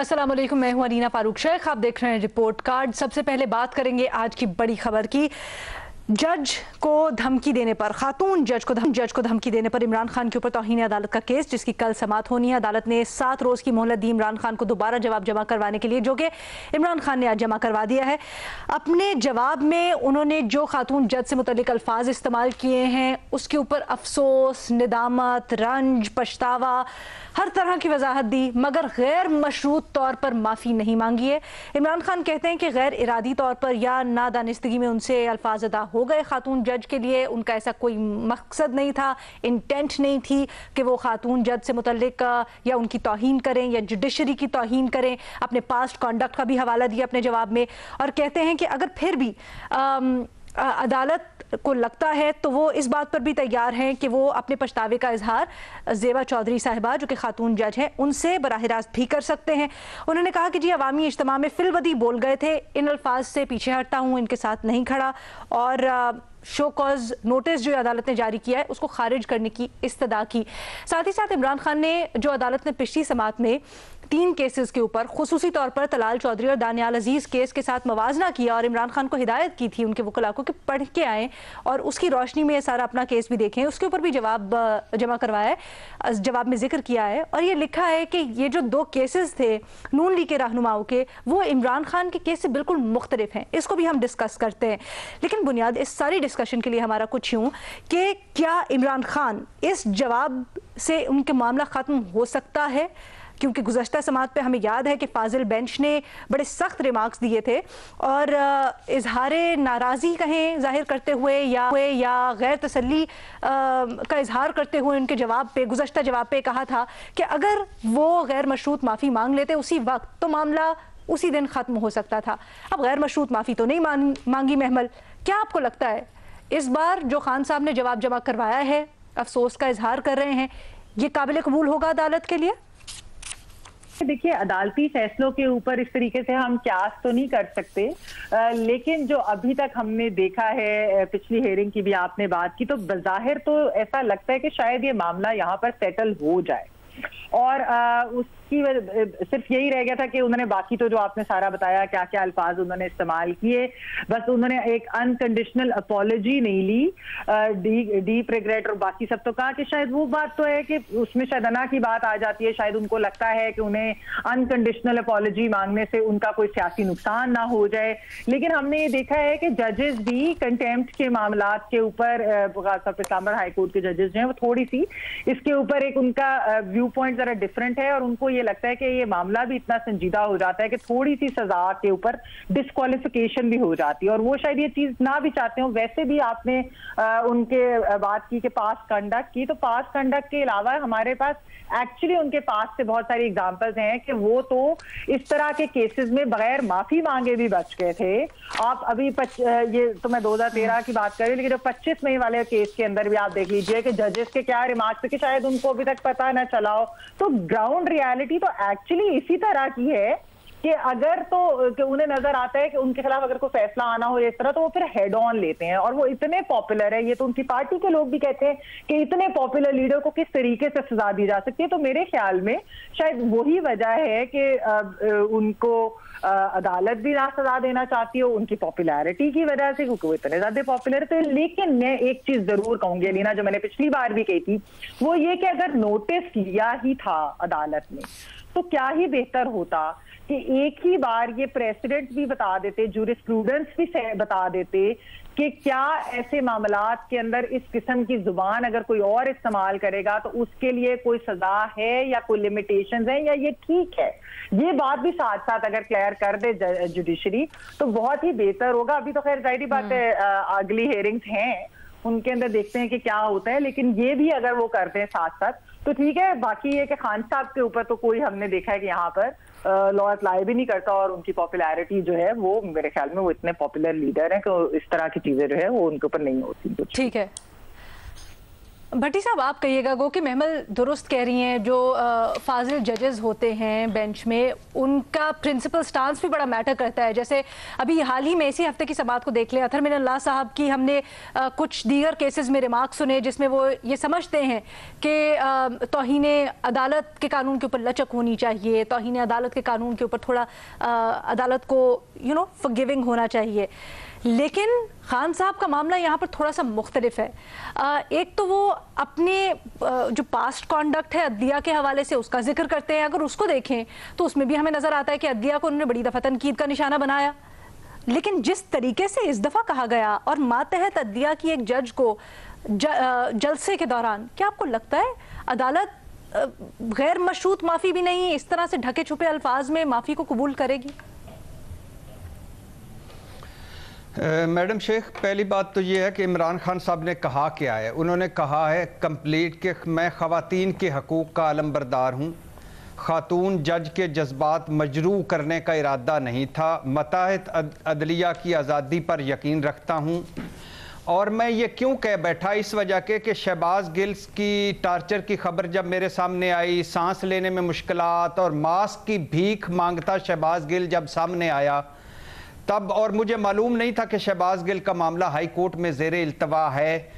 अस्सलाम वालेकुम, मैं हूं अनीना फारूक शेख। आप देख रहे हैं रिपोर्ट कार्ड। सबसे पहले बात करेंगे आज की बड़ी खबर की। जज को धमकी देने पर, खातून जज को धमकी देने पर इमरान खान के ऊपर तौहीन अदालत का केस, जिसकी कल समाअत होनी है। अदालत ने 7 रोज़ की मोहलत दी इमरान खान को दोबारा जवाब जमा करवाने के लिए, जो कि इमरान खान ने आज जमा करवा दिया है। अपने जवाब में उन्होंने जो खातून जज से मुतल्लिक अल्फाज इस्तेमाल किए हैं उसके ऊपर अफसोस, निदामत, रंज, पछतावा, हर तरह की वजाहत दी, मगर गैर मशरूत तौर पर माफ़ी नहीं मांगी है। इमरान खान कहते हैं कि गैर इरादी तौर पर या नादानिस्तगी में उनसे अल्फाज अदा हो गए खातून जज के लिए। उनका ऐसा कोई मकसद नहीं था, इंटेंट नहीं थी कि वो खातून जज से मुतल्लिक या उनकी तौहीन करें या जुडिशरी की तौहीन करें। अपने पास्ट कॉन्डक्ट का भी हवाला दिया अपने जवाब में, और कहते हैं कि अगर फिर भी अदालत को लगता है तो वो इस बात पर भी तैयार हैं कि वो अपने पछतावे का इजहार ज़ेबा चौधरी साहिबा, जो कि खातून जज हैं, उनसे बराह रास्त भी कर सकते हैं। उन्होंने कहा कि जी अवामी इज्तिमा में फिलवदी बोल गए थे, इन अल्फाज से पीछे हटता हूँ, इनके साथ नहीं खड़ा, और शो कॉज नोटिस जो अदालत ने जारी किया है उसको खारिज करने की इस्तदा की। साथ ही साथ इमरान खान ने, जो अदालत ने पिछली समाअत में 3 केसेस के ऊपर खुसूसी तौर पर तलाल चौधरी और दानियाल अजीज केस के साथ मवाजना किया और इमरान खान को हिदायत की थी उनके वकला को कि पढ़ के आएँ और उसकी रोशनी में सारा अपना केस भी देखें, उसके ऊपर भी जवाब जमा करवाया है। जवाब में जिक्र किया है और ये लिखा है कि ये जो 2 केसेस थे नून लीग के रहनुमाओं के, वो इमरान खान के केस से बिल्कुल मुख्तलिफ हैं। इसको भी हम डिस्कस करते हैं, लेकिन बुनियाद इस सारी डिस्कशन के लिए हमारा कुछ यूँ कि क्या इमरान खान इस जवाब से उनके मामला ख़त्म हो सकता है? क्योंकि गुज़श्ता समाअत पे हमें याद है कि फाजिल बेंच ने बड़े सख्त रिमार्क्स दिए थे और इजहार नाराज़ी कहें ज़ाहिर करते हुए या गैर तसल्ली का इजहार करते हुए उनके जवाब पे, गुज़श्ता जवाब पे कहा था कि अगर वो गैर मशरूत माफ़ी मांग लेते उसी वक्त तो मामला उसी दिन ख़त्म हो सकता था। अब गैर मशरूत माफ़ी तो नहीं मांगी महमल। क्या आपको लगता है इस बार जो खान साहब ने जवाब जमा करवाया है, अफसोस का इजहार कर रहे हैं, ये काबिल कबूल होगा अदालत के लिए? देखिए, अदालती फैसलों के ऊपर इस तरीके से हम क्यास तो नहीं कर सकते, लेकिन जो अभी तक हमने देखा है, पिछली हेयरिंग की भी आपने बात की, तो बज़ाहिर तो ऐसा लगता है कि शायद ये मामला यहाँ पर सेटल हो जाए। और उसकी सिर्फ यही रह गया था कि उन्होंने बाकी तो जो आपने सारा बताया क्या क्या अल्फाज उन्होंने इस्तेमाल किए, बस उन्होंने एक अनकंडीशनल अपॉलजी नहीं ली, डीप रिग्रेट और बाकी सब तो कहा कि शायद वो बात तो है कि उसमें शायद अना की बात आ जाती है। शायद उनको लगता है कि उन्हें अनकंडीशनल अपॉलजी मांगने से उनका कोई सियासी नुकसान ना हो जाए। लेकिन हमने ये देखा है कि जजेस भी कंटेम्प्ट के मामला के ऊपर, इस्लामाबाद हाई कोर्ट के जजेस जो हैं वो थोड़ी सी इसके ऊपर एक उनका व्यू पॉइंट जरा डिफरेंट है, और उनको ये लगता है कि ये मामला भी इतना संजीदा हो जाता है कि थोड़ी सी सजा के ऊपर डिस्क्वालिफिकेशन भी हो जाती है, और वो शायद ये चीज ना भी चाहते हो। वैसे भी आपने उनके बात की कि पास कंडक्ट की, तो पास कंडक्ट के अलावा हमारे पास एक्चुअली उनके पास से बहुत सारी एग्जांपल्स हैं कि वो तो इस तरह के केसेस में बगैर माफी मांगे भी बच गए थे। आप अभी ये तो मैं 2013 की बात कर रही हूँ, लेकिन जो 25 मई वाले केस के अंदर भी आप देख लीजिए कि जजेस के क्या रिमार्क्स थे कि शायद उनको अभी तक पता न चला हो। तो ग्राउंड रियलिटी तो एक्चुअली इसी तरह की है कि अगर तो कि उन्हें नजर आता है कि उनके खिलाफ अगर कोई फैसला आना हो इस तरह, तो वो फिर हेड ऑन लेते हैं, और वो इतने पॉपुलर है, ये तो उनकी पार्टी के लोग भी कहते हैं कि इतने पॉपुलर लीडर को किस तरीके से सजा दी जा सकती है। तो मेरे ख्याल में शायद वही वजह है कि उनको अदालत भी ना सजा देना चाहती हो, उनकी पॉपुलैरिटी की वजह से, क्योंकि वो इतने ज्यादा पॉपुलर थे। लेकिन मैं एक चीज जरूर कहूंगी अलीना, जो मैंने पिछली बार भी कही थी, वो ये कि अगर नोटिस लिया ही था अदालत ने तो क्या ही बेहतर होता कि एक ही बार ये प्रेसिडेंट भी बता देते, जूरिस्प्रूडेंस भी बता देते कि क्या ऐसे मामलात के अंदर इस किस्म की जुबान अगर कोई और इस्तेमाल करेगा तो उसके लिए कोई सजा है या कोई लिमिटेशंस है या ये ठीक है। ये बात भी साथ साथ अगर क्लियर कर दे जुडिशरी तो बहुत ही बेहतर होगा। अभी तो खैर जाहिर बात है, अगली हेयरिंग्स हैं, उनके अंदर देखते हैं कि क्या होता है, लेकिन ये भी अगर वो करते हैं साथ साथ तो ठीक है। बाकी ये कि खान साहब के ऊपर तो कोई हमने देखा है कि यहाँ पर लॉ अप्लाई भी नहीं करता, और उनकी पॉपुलैरिटी जो है वो मेरे ख्याल में वो इतने पॉपुलर लीडर हैं कि इस तरह की चीजें जो है वो उनके ऊपर नहीं होती। ठीक है। भट्टी साहब, आप कहिएगा, गो कि महमल दुरुस्त कह रही हैं, जो फाजिल जजेस होते हैं बेंच में, उनका प्रिंसिपल स्टांस भी बड़ा मैटर करता है। जैसे अभी हाल ही में इसी हफ्ते की समाअत को देख लें, अतहर मिनल्लाह साहब की हमने कुछ दीगर केसेस में रिमार्क सुने जिसमें वो ये समझते हैं कि तौहीन अदालत के कानून के ऊपर लचक होनी चाहिए, तौहीन अदालत के कानून के ऊपर थोड़ा अदालत को फॉरगिविंग होना चाहिए। लेकिन खान साहब का मामला यहाँ पर थोड़ा सा मुख्तलिफ है। एक तो वो अपने जो पास्ट कॉन्डक्ट है अदलिया के हवाले से उसका जिक्र करते हैं, अगर उसको देखें तो उसमें भी हमें नजर आता है कि अदलिया को उन्होंने बड़ी दफा तनकीद का निशाना बनाया। लेकिन जिस तरीके से इस दफा कहा गया और मातहत अदलिया की एक जज को जलसे के दौरान, क्या आपको लगता है अदालत गैर मशरूत माफी भी नहीं, इस तरह से ढके छुपे अल्फाज में माफी को कबूल करेगी? मैडम शेख, पहली बात तो ये है कि इमरान खान साहब ने कहा क्या है। उन्होंने कहा है कंप्लीट कि मैं ख़वातीन के हकूक़ का अलमबरदार हूँ, ख़ातून जज के जज्बात मजरूह करने का इरादा नहीं था, मताहत अदलिया की आज़ादी पर यकीन रखता हूँ। और मैं ये क्यों कह बैठा, इस वजह के कि शहबाज गिल्स की टार्चर की खबर जब मेरे सामने आई, सांस लेने में मुश्किलात और मास्क की भीख मांगता शहबाज गिल जब सामने आया तब, और मुझे मालूम नहीं था कि शहबाज गिल का मामला हाई कोर्ट में ज़ेर इल्तवा है,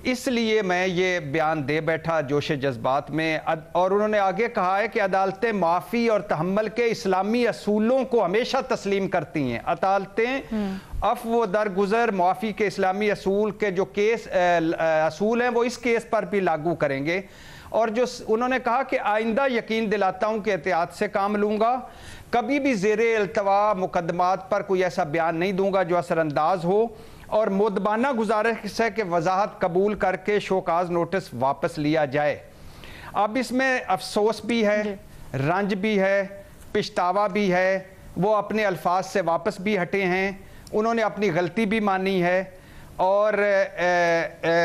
इसलिए मैं ये बयान दे बैठा जोश जज्बात में। और उन्होंने आगे कहा है कि अदालतें माफ़ी और तहम्मुल के इस्लामी असूलों को हमेशा तस्लीम करती हैं। अदालतें अफ़्व दरगुज़र माफ़ी के इस्लामी असूल के जो केस असूल हैं वो इस केस पर भी लागू करेंगे। और जो उन्होंने कहा कि आइंदा यकीन दिलाता हूँ कि एहतियात से काम लूँगा, कभी भी ज़ेरे इल्तवा मुकदमात पर कोई ऐसा बयान नहीं दूंगा जो असरअंदाज हो, और मुद्दबाना गुजारिश है कि वजाहत कबूल करके शोकाज नोटिस वापस लिया जाए। अब इसमें अफसोस भी है, रंज भी है, पछतावा भी है, वो अपने अल्फाज से वापस भी हटे हैं, उन्होंने अपनी गलती भी मानी है। और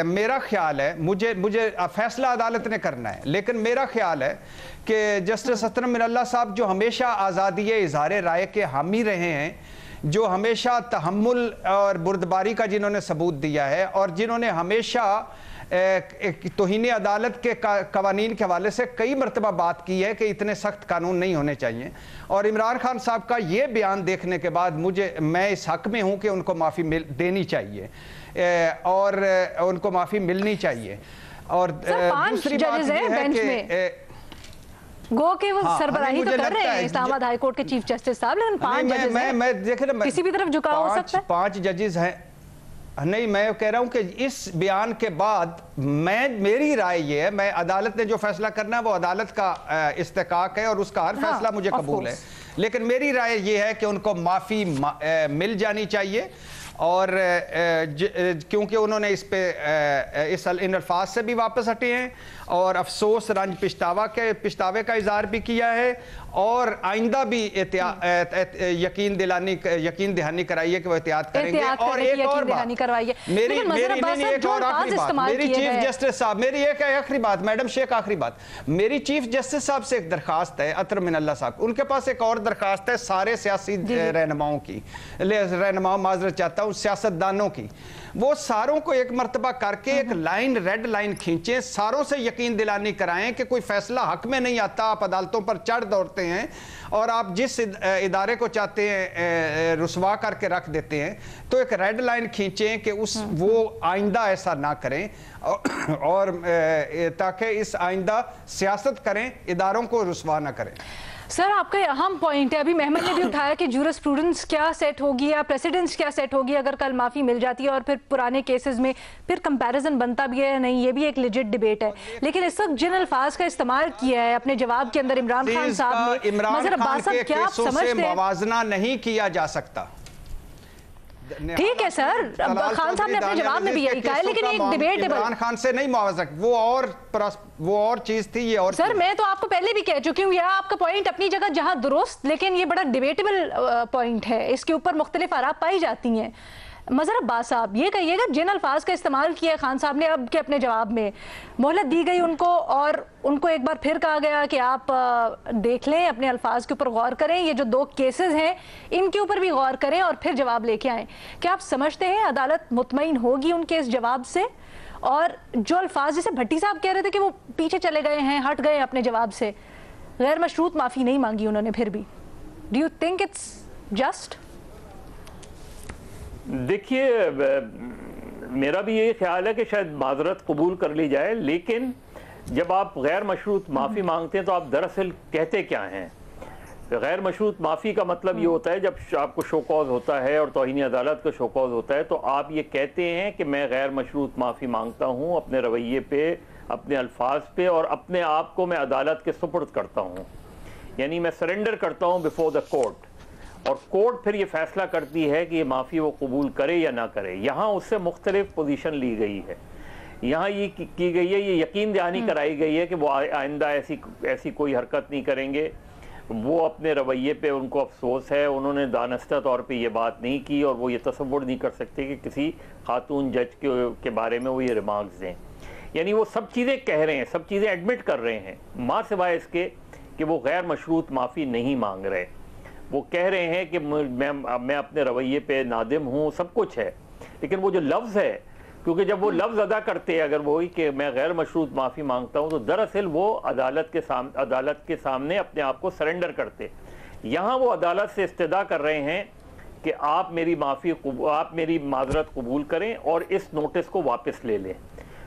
मेरा ख्याल है, मुझे फैसला अदालत ने करना है, लेकिन मेरा ख्याल है कि जस्टिस अतहर मिनल्लाह साहब जो हमेशा आज़ादी इज़हार राय के हामी रहे हैं, जो हमेशा तहम्मुल और बुर्दबारी का जिन्होंने सबूत दिया है, और जिन्होंने हमेशा तौहीन अदालत के कवानीन के हवाले से कई मरतबा बात की है कि इतने सख्त कानून नहीं होने चाहिए। और इमरान खान साहब का ये बयान देखने के बाद मैं इस हक़ में हूँ कि उनको माफ़ी देनी चाहिए और उनको माफ़ी मिलनी चाहिए। और दूसरी बात यह है कि गो के वो सरबराही तो कर रहे हैं इस्लामाबाद हाई कोर्ट के चीफ जस्टिस साहब, लेकिन 5 जजेस हैं, मैं देखे ना किसी भी तरफ झुकाव हो सकता है। 5 जजेस हैं, नहीं, मैं कह रहा हूं कि इस बयान के बाद मेरी राय ये है, मैं अदालत ने जो फैसला करना है वो अदालत का इस्तेकाक है और उसका हर फैसला मुझे कबूल है, लेकिन मेरी राय ये है कि उनको माफ़ी मिल जानी चाहिए। और क्योंकि उन्होंने इन अल्फाज से भी वापस हटे हैं और अफसोस रंज पछतावे का इजहार भी किया है, और आइंदा भी यकीन दहानी कराइए कि वो एहतियात करेंगे। और एक और बात, मेरी चीफ जस्टिस साहब, मेरी एक आखिरी बात मैडम शेख, आखिरी बात, मेरी चीफ जस्टिस साहब से एक दरखास्त है, अतहर मिनल्लाह साहब, उनके पास एक और दरखास्त है सारे सियासी रहनुमाओं की, माजरत चाहता हूँ सियासतदानों की, वो सारों को एक मरतबा करके एक लाइन, रेड लाइन खींचे, सारों से यकीन दिलानी कराएं कि कोई फैसला हक में नहीं आता, आप अदालतों पर चढ़ दौड़ते हैं और आप जिस इदारे को चाहते हैं रुसवा करके रख देते हैं। तो एक रेड लाइन खींचें कि वो आइंदा ऐसा ना करें, और ताकि इस आइंदा सियासत करें, इदारों को रुसवा ना करें। सर, आपका अहम पॉइंट है, अभी महमद ने भी उठाया कि जूरिस्प्रूडेंस क्या सेट होगी या प्रेसिडेंस क्या सेट होगी अगर कल माफ़ी मिल जाती है, और फिर पुराने केसेस में फिर कंपैरिजन बनता भी है या नहीं, ये भी एक लेजिट डिबेट है। लेकिन इस वक्त जिन अल्फाज का इस्तेमाल किया है अपने जवाब के अंदर इमरान खान साहब ने, इमरान खान के केसों से मुवाजना नहीं किया जा सकता। ठीक है सर, खान साहब ने अपने जवाब में भी यही कहा है, लेकिन एक डिबेट है, इमरान खान से नहीं मुआवजा, वो और चीज थी, ये और सर मैं तो आपको पहले भी कह चुकी हूँ, यह आपका पॉइंट अपनी जगह जहां दुरुस्त, लेकिन ये बड़ा डिबेटेबल पॉइंट है, इसके ऊपर मुख्तलिफ आरा पाई जाती हैं। मज़हर अब्बास साहब, ये कहिएगा जिन अल्फाज का इस्तेमाल किया खान साहब ने अब के अपने जवाब में, मोहलत दी गई उनको और उनको एक बार फिर कहा गया कि आप देख लें, अपने अल्फाज के ऊपर गौर करें, ये जो 2 केसेस हैं इनके ऊपर भी गौर करें और फिर जवाब लेके आएँ। क्या आप समझते हैं अदालत मुतमईन होगी उनके इस जवाब से? اور جو الفاظ جیسے بھٹی صاحب کہہ رہے تھے کہ وہ پیچھے چلے گئے ہیں, ہٹ گئے اپنے جواب سے, غیر مشروط معافی نہیں مانگی انہوں نے پھر بھی. Do you think it's just? دیکھیے میرا بھی یہ خیال ہے کہ شاید معذرت قبول کر لی جائے, لیکن جب آپ غیر مشروط معافی مانگتے ہیں تو آپ دراصل کہتے کیا ہیں؟ غیر مشروط معافی کا مطلب یہ ہوتا ہے جب آپ کو شو کاز ہوتا ہے اور توہین عدالت کا شو کاز ہوتا ہے تو آپ یہ کہتے ہیں کہ میں غیر مشروط معافی مانگتا ہوں اپنے رویے پہ, اپنے الفاظ پہ, اور اپنے آپ کو میں عدالت کے سپرد کرتا ہوں, یعنی میں سرنڈر کرتا ہوں بیفور دا کورٹ, اور کورٹ پھر یہ فیصلہ کرتی ہے کہ یہ معافی وہ قبول کرے یا نہ کرے. یہاں اس سے مختلف پوزیشن لی گئی ہے. یہاں یہ کی گئی ہے, یہ یقین دہانی کرائی گئی ہے کہ وہ آئندہ ایسی کوئی حرکت نہیں کریں گے. وہ اپنے رویے پہ ان کو افسوس ہے, انہوں نے دانستہ طور پہ یہ بات نہیں کی, اور وہ یہ تصور نہیں کر سکتے کہ کسی خاتون جج کے بارے میں وہ یہ ریمارکس دیں. یعنی وہ سب چیزیں کہہ رہے ہیں, سب چیزیں ایڈمٹ کر رہے ہیں, ماں سوائے اس کے کہ وہ غیر مشروط معافی نہیں مانگ رہے. وہ کہہ رہے ہیں کہ میں اپنے رویے پہ نادم ہوں, سب کچھ ہے, لیکن وہ جو لفظ ہے, کیونکہ جب وہ لفظ ادا کرتے اگر وہی کہ میں غیر مشروط معافی مانگتا ہوں, تو دراصل وہ عدالت کے سامنے اپنے آپ کو سرنڈر کرتے. یہاں وہ عدالت سے استدعا کر رہے ہیں کہ آپ میری معذرت قبول کریں اور اس نوٹس کو واپس لے لیں.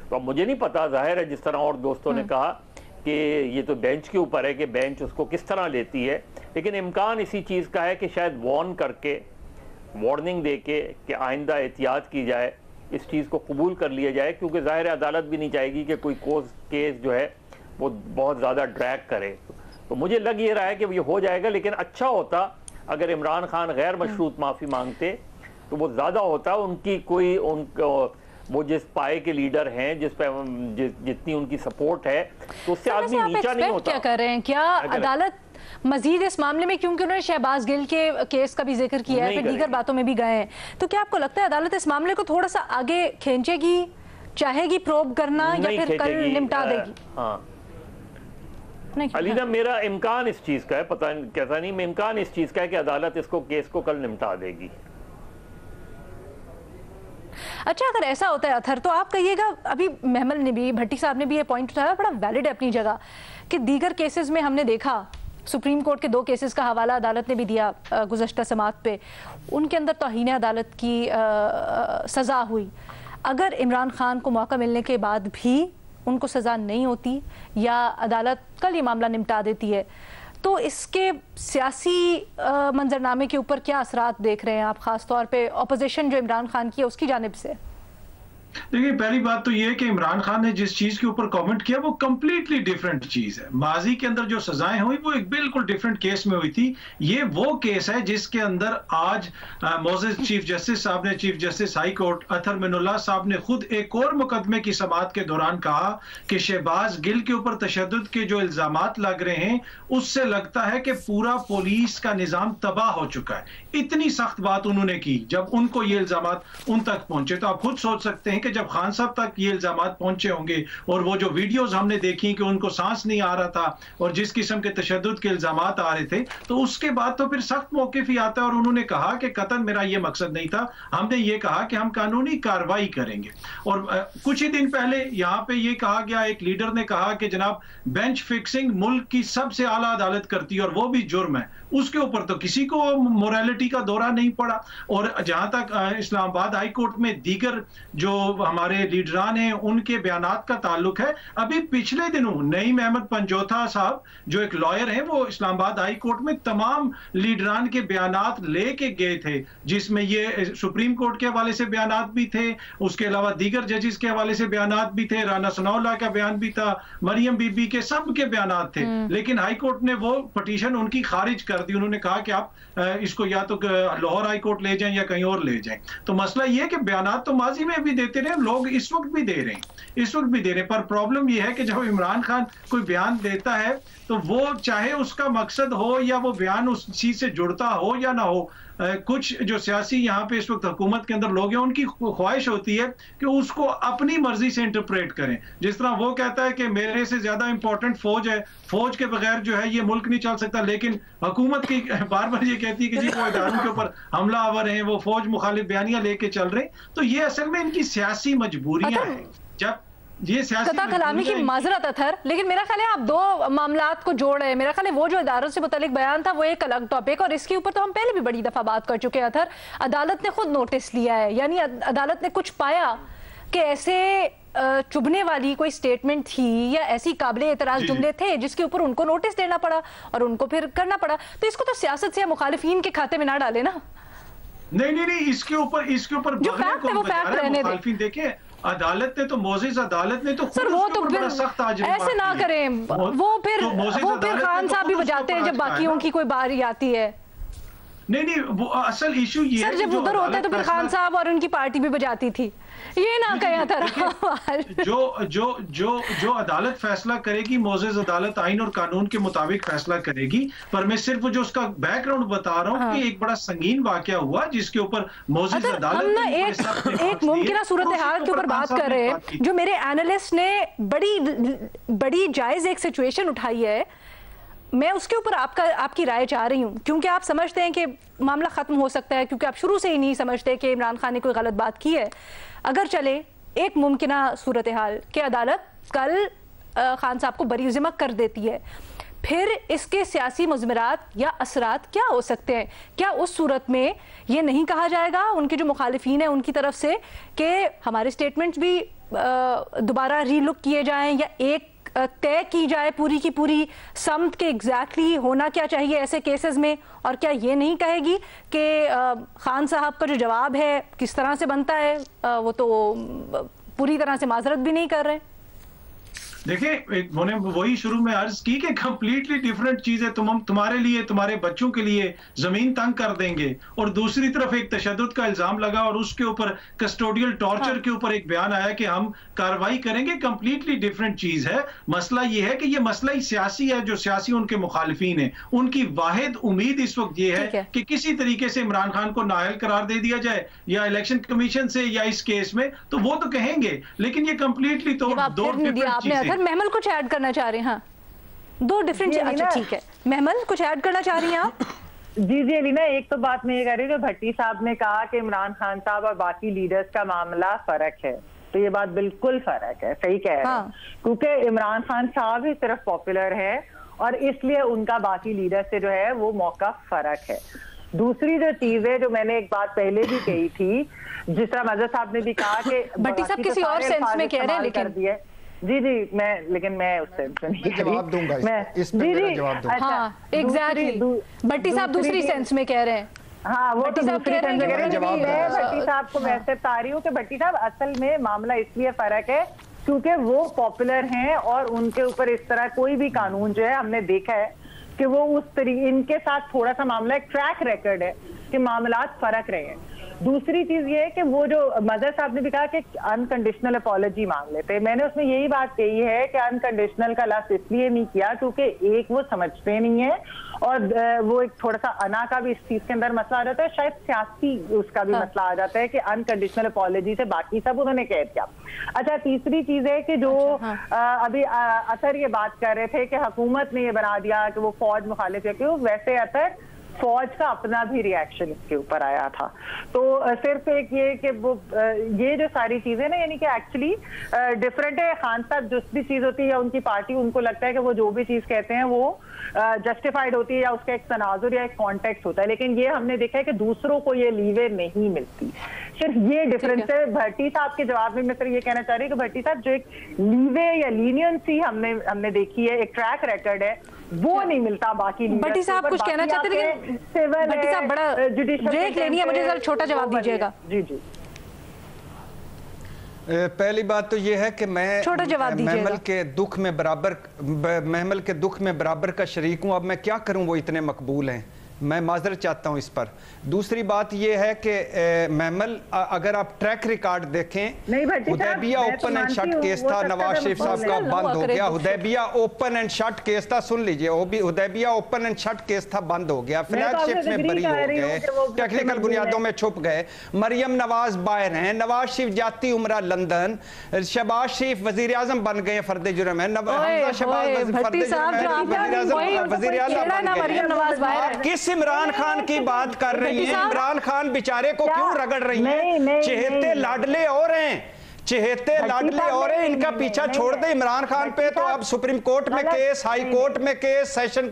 تو اب مجھے نہیں پتا, ظاہر ہے جس طرح اور دوستوں نے کہا کہ یہ تو بینچ کے اوپر ہے کہ بینچ اس کو کس طرح لیتی ہے, لیکن امکان اسی چیز کا ہے کہ شاید وارن کر کے, وارننگ دے کے کہ آئندہ احتیاط کی جائے, اس چیز کو قبول کر لیا جائے, کیونکہ ظاہر عدالت بھی نہیں چاہے گی کہ کوئی کیس جو ہے وہ بہت زیادہ ڈریگ کرے. تو مجھے لگ یہ رہا ہے کہ یہ ہو جائے گا, لیکن اچھا ہوتا اگر عمران خان غیر مشروط معافی مانگتے تو وہ زیادہ ہوتا. ان کی کوئی وہ جس پائے کے لیڈر ہیں, جتنی ان کی سپورٹ ہے, تو اس سے آدمی نیچا نہیں ہوتا. کیا کر رہے ہیں, کیا عدالت مزید اس معاملے میں, کیونکہ انہوں نے شہباز گل کے کیس کا بھی ذکر کیا ہے, پھر دیگر باتوں میں بھی گئے ہیں, تو کیا آپ کو لگتا ہے عدالت اس معاملے کو تھوڑا سا آگے کھینچے گی, چاہے گی پروب کرنا, یا پھر کل نمٹا دے گی؟ ہاں علینا, میرا امکان اس چیز کا ہے, پتہ کیسا نہیں, امکان اس چیز کا ہے کہ عدالت اس کیس کو کل نمٹا دے گی. اچھا, اگر ایسا ہوتا ہے اطہر, تو آپ کہیے گا, ابھی محمل نے بھی, بھٹی صاحب نے بھی یہ پوائنٹ اٹھایا, بڑا ویلڈ ہے اپنی جگہ, کہ دیگر کیسز میں ہم نے دیکھا, سپریم کورٹ کے 2 کیسز کا حوالہ عدالت نے بھی دیا گزشتہ سماعت پہ, ان کے اندر توہین عدالت کی سزا ہوئی. اگر عمران خان کو موقع ملنے کے بعد بھی ان کو سزا نہیں ہوتی, یا عدالت کل یہ معاملہ نمٹا دیتی ہے, تو اس کے سیاسی منظرنامے کے اوپر کیا اثرات دیکھ رہے ہیں آپ, خاص طور پہ اپوزیشن جو عمران خان کی ہے اس کی جانب سے؟ دیکھیں, پہلی بات تو یہ ہے کہ عمران خان نے جس چیز کے اوپر کامنٹ کیا وہ کمپلیٹلی ڈیفرنٹ چیز ہے. ماضی کے اندر جو سزائیں ہوئی وہ ایک بالکل ڈیفرنٹ کیس میں ہوئی تھی. یہ وہ کیس ہے جس کے اندر آج معزز چیف جسٹس صاحب نے, چیف جسٹس ہائی کورٹ اطہر من اللہ صاحب نے خود ایک اور مقدمے کی سماعت کے دوران کہا کہ شہباز گل کے اوپر تشدد کے جو الزامات لگ رہے ہیں اس سے لگتا ہے کہ پورا پولیس کا نظام تباہ ہو چکا ہے. اتنی سخت بات انہوں نے کی جب ان کو یہ الزامات ان تک پہنچے. تو آپ خود سوچ سکتے ہیں کہ جب خان صاحب تک یہ الزامات پہنچے ہوں گے, اور وہ جو ویڈیوز ہم نے دیکھی کہ ان کو سانس نہیں آ رہا تھا اور جس قسم کے تشدد کے الزامات آ رہے تھے, تو اس کے بعد تو پھر سخت موقف ہی آتا ہے. اور انہوں نے کہا کہ قطعاً میرا یہ مقصد نہیں تھا, ہم نے یہ کہا کہ ہم قانونی کارروائی کریں گے. اور کچھ ہی دن پہلے یہاں پہ یہ کہا گیا, ایک لیڈر نے کہا کہ جناب بینچ فکسنگ ملک کی سب سے اعلیٰ عدالت کرتی ہے اور وہ بھی جرم ہے. اس کے اوپر تو کسی کو موریلٹی کا دورہ نہیں پڑا. اور جہاں تک اسلام آباد ہائی کورٹ میں دیگر جو ہمارے لیڈران ہیں ان کے بیانات کا تعلق ہے, ابھی پچھلے دنوں نعیم احمد پنجوتھا صاحب جو ایک لائر ہیں وہ اسلام آباد ہائی کورٹ میں تمام لیڈران کے بیانات لے کے گئے تھے, جس میں یہ سپریم کورٹ کے حوالے سے بیانات بھی تھے, اس کے علاوہ دیگر ججز کے حوالے سے بیانات بھی تھے, رانا ثناء اللہ کا بیان بھی تھا, مریم بی بی کے, سب کے بیانات تھے. لیکن ہائی کورٹ نے وہ پٹیشن ان کی خارج کر دی. انہوں نے کہا کہ آپ اس کو یا تو لاہور ہائی کورٹ لے جائیں یا کہیں اور لے جائیں. تو مسئلہ یہ ہے کہ بیانات تو ماضی میں بھی دیتے رہے, لوگ اس وقت بھی دے رہے ہیں, پر پرابلم یہ ہے کہ جب عمران خان کوئی بیان دیتا ہے تو وہ چاہے اس کا مقصد ہو یا وہ بیان اس چیز سے جڑتا ہو یا نہ ہو, کچھ جو سیاسی یہاں پہ اس وقت حکومت کے اندر لوگ ہیں ان کی خواہش ہوتی ہے کہ اس کو اپنی مرضی سے انٹرپریٹ کریں. جس طرح وہ کہتا ہے کہ میرے سے زیادہ امپورٹنٹ فوج ہے, فوج کے بغیر جو ہے یہ ملک نہیں چل سکتا, لیکن حکومت کی بار بار یہ کہتی ہے کہ جی وہ اداروں کے اوپر حملہ آور ہیں, وہ فوج مخالف بیانیاں لے کے چل رہے ہیں. تو یہ اصل میں ان کی سیاسی مجبوریاں ہیں. جب یہ سیاسی قطع کلامی کی معذرت اطہر، لیکن میرا خیال ہے آپ دو معاملات کو جوڑ رہے ہیں. میرا خیال ہے وہ جو اداروں سے متعلق بیان تھا وہ ایک الگ ٹاپک، اور اس کے اوپر تو ہم پہلے بھی بڑی دفعہ بات کر چکے ہیں اطہر. عدالت نے خود نوٹس لیا ہے، یعنی عدالت نے کچھ پایا کہ ایسے چبھنے والی کوئی سٹیٹمنٹ تھی یا ایسی قابل اعتراض جملے تھے جس کے اوپر ان کو نوٹس دینا پڑا اور ان کو پھر کرنا پڑا. تو اس کو تو سیاست سے مخالفین کے کھاتے میں نہ ڈالے نا. نہیں، اس کے اوپر جو فیکٹ ہے وہ فیکٹ رہنے دیں. مخالفین دیکھیں، عدالت نے تو معزز عدالت نے تو سر وہ تو ایسے نہ کریں، وہ پھر خان صاحب بھی بجاتے ہیں جب باقیوں کی کوئی باری آتی ہے. نہیں، وہ اصل ایشو یہ ہے سر جب ادھر ہوتا ہے تو پھر خان صاحب اور ان کی پارٹی بھی بجاتی تھی. یہ نہ کہا تھا. جو عدالت فیصلہ کرے گی، معزز عدالت آئین اور قانون کے مطابق فیصلہ کرے گی. پر میں صرف جو اس کا بیک گراؤنڈ بتا رہا ہوں کہ ایک بڑا سنگین واقعہ ہوا جس کے اوپر معزز عدالت ہم ایک ممکنہ صورتحال کے اوپر بات کر رہے ہیں جو میرے اینالسٹ نے بڑی جائز ایک سچویشن اٹھائی ہے. میں اس کے اوپر آپ کی رائے چاہ رہی ہوں، کیونکہ آپ سمجھتے ہیں کہ معاملہ ختم ہو سکتا ہے، کیونکہ آپ شروع سے ہی نہیں سمجھتے کہ عمران خان نے کوئی غلط بات کی ہے. اگر چلے ایک ممکنہ صورتحال کہ عدالت کل خان صاحب کو بری ذمہ کر دیتی ہے، پھر اس کے سیاسی مضمرات یا اثرات کیا ہو سکتے ہیں؟ کیا اس صورت میں یہ نہیں کہا جائے گا ان کے جو مخالفین ہیں ان کی طرف سے کہ ہمارے سٹیٹمنٹس بھی دوبارہ ری لک کیے جائیں، یا ایک طے کی جائے پوری کی پوری سمت کے ایگزیکٹلی ہونا کیا چاہیے ایسے کیسز میں؟ اور کیا یہ نہیں کہے گی کہ خان صاحب کا جو جواب ہے کس طرح سے بنتا ہے، وہ تو پوری طرح سے معذرت بھی نہیں کر رہے؟ دیکھیں، انہوں نے وہی شروع میں عرض کی کہ کمپلیٹلی ڈیفرنٹ چیزیں تمہارے لیے، تمہارے بچوں کے لیے زمین تنگ کر دیں گے، اور دوسری طرف ایک تشدد کا الزام لگا اور اس کے اوپر کسٹوڈیل ٹارچر کے اوپر ایک بیان آیا کہ ہم کارروائی کریں گے. کمپلیٹلی ڈیفرنٹ چیز ہے. مسئلہ یہ ہے کہ یہ مسئلہ ہی سیاسی ہے. جو سیاسی ان کے مخالفین ہیں ان کی واحد امید اس وقت یہ ہے کہ کسی طریقے سے عمران خان کو نااہل قرار دے دیا جائے، یا الیکشن کمیشن سے یا اس کیس میں، تو وہ تو کہیں گے، لیکن یہ کمپلیٹلی دو ڈیفرنٹ چیزیں. محمل کچھ ایڈ کرنا چاہ رہے ہیں؟ ہاں، دو ڈیفرنٹ. اچھا ٹھیک ہے، محمل کچھ ایڈ کرنا چاہ رہی ہیں آپ؟ جی علینا، ایک تو بات میں یہ کہہ رہی ہوں کہ بھٹی صاحب نے کہا کہ عمران خان صاحب اور باقی لیڈرز کا معاملہ فرق ہے، تو یہ بات بالکل فرق ہے، صحیح کہہ رہے ہیں. کیونکہ عمران خان صاحب ہی صرف پاپولر ہے اور اس لیے ان کا باقی لیڈر سے جو ہے وہ موقف فرق ہے. دوسری جو چیز ہے، جو میں نے ایک بات پہلے بھی کہی تھی، جس طرح مظہر صاحب نے بھی کہا کہ بھٹی صاحب کسی اور سینس میں کہہ رہے ہیں، لیکن جی لیکن میں اس سے جواب دوں گا اس پہ میرا جواب دوں. ہاں ایگزیکٹلی، بھٹی صاحب دوسری سینس میں کہہ رہے ہیں. ہاں وہ تو دوسری سینس میں کہہ رہے ہیں. میں بھٹی صاحب کو ویسے بتا رہی ہوں کہ بھٹی صاحب اصل میں معاملہ اس لیے فرق ہے کیونکہ وہ پاپولر ہیں اور ان کے اوپر اس طرح کوئی بھی قانون جو ہے ہم نے دیکھا ہے کہ وہ اس طریقے، ان کے ساتھ تھوڑا سا معاملہ ایک ٹریک ریکارڈ ہے کہ معاملات فرق رہے ہیں. دوسری چیز یہ ہے کہ وہ جو مظہر صاحب نے بھی کہا کہ انکنڈیشنل اپالوجی مانگ لیتے، میں نے اس میں یہی بات کہی ہے کہ انکنڈیشنل کا لفظ اس لیے نہیں کیا کیونکہ ایک وہ سمجھتے نہیں ہے، اور وہ ایک تھوڑا سا انا کا بھی اس چیز کے اندر مسئلہ آ جاتا ہے، شاید سیاسی اس کا بھی مسئلہ آ جاتا ہے کہ انکنڈیشنل اپالوجی سے باقی سب انہوں نے کہہ دیا. اچھا، تیسری چیز ہے کہ جو ابھی اطہر یہ بات کر رہے تھے کہ حکومت نے یہ بنا دیا کہ وہ فوج مخالف ہے، کیوں؟ ویسے اطہر فوج کا اپنا بھی ریاکشن اس کے اوپر آیا تھا. تو صرف ایک یہ کہ وہ یہ جو ساری چیزیں نا، یعنی کہ ایکچولی ڈفرینٹ ہے. خان صاحب جو بھی چیز ہوتی ہے یا ان کی پارٹی، ان کو لگتا ہے کہ وہ جو بھی چیز کہتے ہیں وہ جسٹیفائڈ ہوتی ہے یا اس کا ایک تناظر یا ایک کانٹیکسٹ ہوتا ہے، لیکن یہ ہم نے دیکھا ہے کہ دوسروں کو یہ لیوے نہیں ملتی. صرف یہ ڈفرینس ہے. بھٹی صاحب کے جواب میں صرف یہ کہنا چاہ رہی ہوں کہ بھٹی صاحب جو ایک لیوے یا لینینسی ہم نے دیکھی ہے، ایک ٹریک ریکارڈ ہے، وہ نہیں ملتا باقی. بھٹی صاحب کچھ کہنا چاہتے ہیں، لیکن بھٹی صاحب بڑا بریک لینی ہے، مجھے ذرا چھوٹا جواب دیجیے گا. جی پہلی بات تو یہ ہے کہ میں محمل کے دکھ میں برابر کا شریک ہوں. اب میں کیا کروں، وہ اتنے مقبول ہیں، میں معذرت چاہتا ہوں اس پر. دوسری بات یہ ہے کہ محمل، اگر آپ ٹریک ریکارڈ دیکھیں، حدیبیہ اوپن اینڈ شٹ کیس تھا، نواز شریف صاحب کا بند ہو گیا. حدیبیہ اوپن اینڈ شٹ کیس تھا، سن لیجئے، حدیبیہ اوپن اینڈ شٹ کیس تھا، بند ہو گیا. فلیگ شپ میں بری ہو گئے، ٹیکنیکل بنیادوں میں چھپ گئے. مریم نواز باہر ہیں، نواز شریف جاتی عمرہ لندن، شہباز شریف وزیر اعظم بن گئے فرد جرم ہے، حمزہ شہباز فرد جرم ہے، وزیر اعظم بن گئے. آپ کس عمران خان کی بات کر رہی ہیں؟ عمران خان بیچارے کو کیوں رگڑ رہی ہیں؟ چہتے لاڈلے اور ہیں، चहेते लाडले और इनका पीछा छोड़ दे इमरान खान पे, तो अब सुप्रीम कोर्ट में केस, हाई कोर्ट में केस, सेशन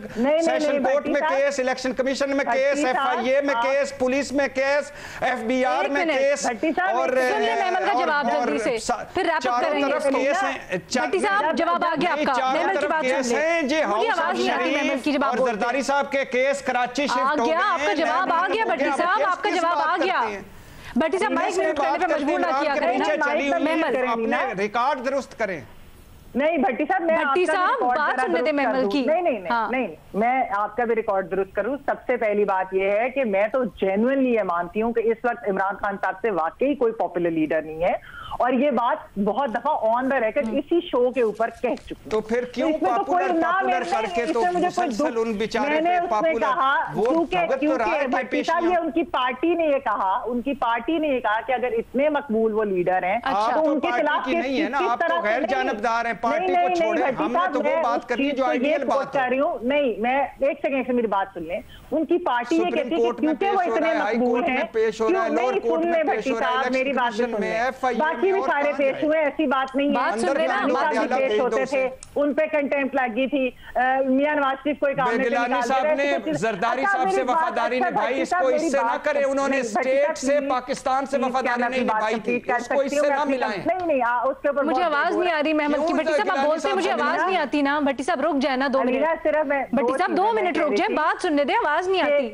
कोर्ट में केस, इलेक्शन कमीशन में केस, FIA में केस, पुलिस में केस, FBR में केस, और चारों तरफ केस हैं। जवाब आ गया आपका। चारों तरफ केस हैं जी, हाउस ऑफ शरीफ और जरदारी साहब के केस कराची शिफ्ट हो गए। आपका जवाब आ गया भट्टी साहब, आपका जवाब आ गया। भट्टी साहब माइक म्यूट करने पे मजबूर ना किया करें, अपने रिकॉर्ड दुरुस्त करें। नहीं भट्टी साहब, मैं भट्टी साहब बात सुनने दे महमल की। नहीं, मैं आपका भी रिकॉर्ड दुरुस्त करूं। सबसे पहली बात यह है कि मैं तो जेन्युइनली ये मानती हूं कि इस वक्त इमरान खान साहब से वाकई कोई पॉपुलर लीडर नहीं है, और ये बात बहुत दफा ऑन द रिकॉर्ड इसी शो के ऊपर कह चुकी। तो फिर क्यों पॉपुलर करके तो मुसलसल उन बेचारे पे पॉपुलर ये उनकी पार्टी ने ये कहा, उनकी पार्टी ने ये कहा कि अगर इतने मकबूल वो लीडर हैं तो उनके खिलाफ नहीं है ना, आप तो गैर जानबदार हैं, पार्टी को छोड़े, हमने तो वो बात करनी जो आइडियल बात कर रही हूँ। नहीं, मैं एक सेकंड से मेरी बात सुन लें। उनकी पार्टी ये कहती है कि क्योंकि वो इतने मकबूल हैं, भट्टी साहब मेरी बात सुन लें, बाकी भी सारे पेश हुए, ऐसी बात नहीं है, पेश होते थे, उन पे कंटेम्प्ट लगी थी, मियां नवाज शरीफ कोई काम गिलानी साहब ने जरदारी साहब से वफादारी निभाई, इसको इससे ना करे, उन्होंने स्टेट से पाकिस्तान से वफादारी नहीं निभाई थी, उसको इससे ना मिलाएं। नहीं, उसके ऊपर मुझे आवाज नहीं आ रही महमद की। भट्टी साहब आप बोलते मुझे आवाज नहीं आती ना, भट्टी साहब रुक जाए ना 2 मिनट, भट्टी साहब 2 मिनट रुक जाए, बात सुनने दे, आवाज नहीं आती।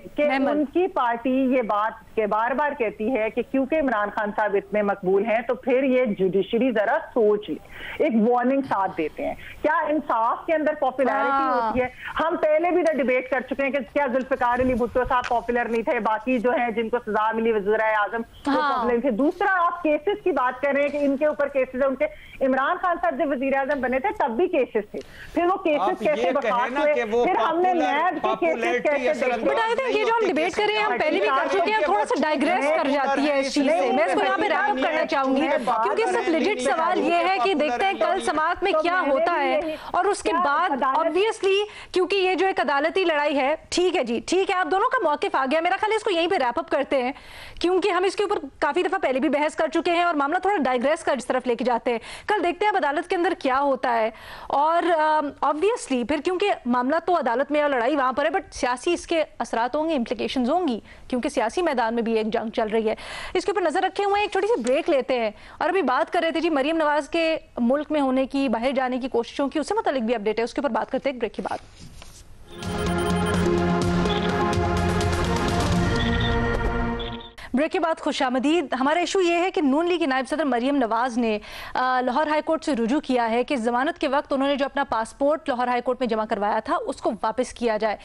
उनकी पार्टी ये बात के बार बार कहती है कि क्योंकि इमरान खान साहब इतने मकबूल हैं तो फिर ये जुडिशरी जरा सोच ले, एक वार्निंग साथ देते हैं। क्या इंसाफ के अंदर पॉपुलैरिटी होती है? हम पहले भी तो डिबेट कर चुके हैं कि क्या जुल्फिकार अली भुट्टो साहब पॉपुलर नहीं थे, बाकी जो हैं जिनको सजा मिली वज़ीर-ए-आज़म पॉपुलर थे। दूसरा, आप केसेस की बात कर रहे हैं कि इनके ऊपर केसेस है, उनके इमरान खान साहब जब वज़ीर-ए-आज़म बने थे तब भी केसेस थे, फिर वो केसेस कैसे बर्खास्त हुए, फिर हमने नैब के केसेस कैसे देखे। बट आई थिंक ये जो हम डिबेट कर रहे हैं हम पहले भी कर चुके हैं, थोड़ा सा डाइग्रेस कर जाती है इस चीज से। मैं इसको यहाँ पे रैप अप करना चाहूंगी क्योंकि सब लेजिट सवाल ये है कि देखते हैं कल समाअत में क्या होता है, और उसके बाद ऑब्वियसली क्योंकि ये जो एक अदालती लड़ाई है, ठीक है जी, ठीक है, आप दोनों का मौकिफ आ गया, मेरा ख्याल है इसको यहीं पे रैप अप करते हैं क्योंकि हम इसके ऊपर काफी दफा पहले भी बहस कर चुके हैं और मामला थोड़ा डाइग्रेस कर इस तरफ लेके जाते हैं। कल देखते हैं अदालत के अंदर क्या होता है, और ऑब्वियसली फिर क्योंकि मामला तो अदालत में और लड़ाई वहां पर है, बट सियासी इसके असरात होंगे, इंप्लीकेशंस होंगी, क्योंकि सियासी मैदान में भी एक जंग चल रही है। इसके ऊपर नजर रखे हुए एक छोटी सी ब्रेक लेते हैं, और अभी बात कर रहे थे जी मरियम नवाज के मुल्क में होने की, बाहर जाने की कोशिशों की, उससे मुतालिक भी अपडेट है, उसके ऊपर बात करते हैं एक ब्रेक के बाद। ब्रेक के बाद खुशामदीद। हमारा इशू ये है कि नून लीग की नायब सदर मरियम नवाज ने लाहौर हाई कोर्ट से रुजू किया है कि जमानत के वक्त उन्होंने जो अपना पासपोर्ट लाहौर हाई कोर्ट में जमा करवाया था उसको वापस किया जाए।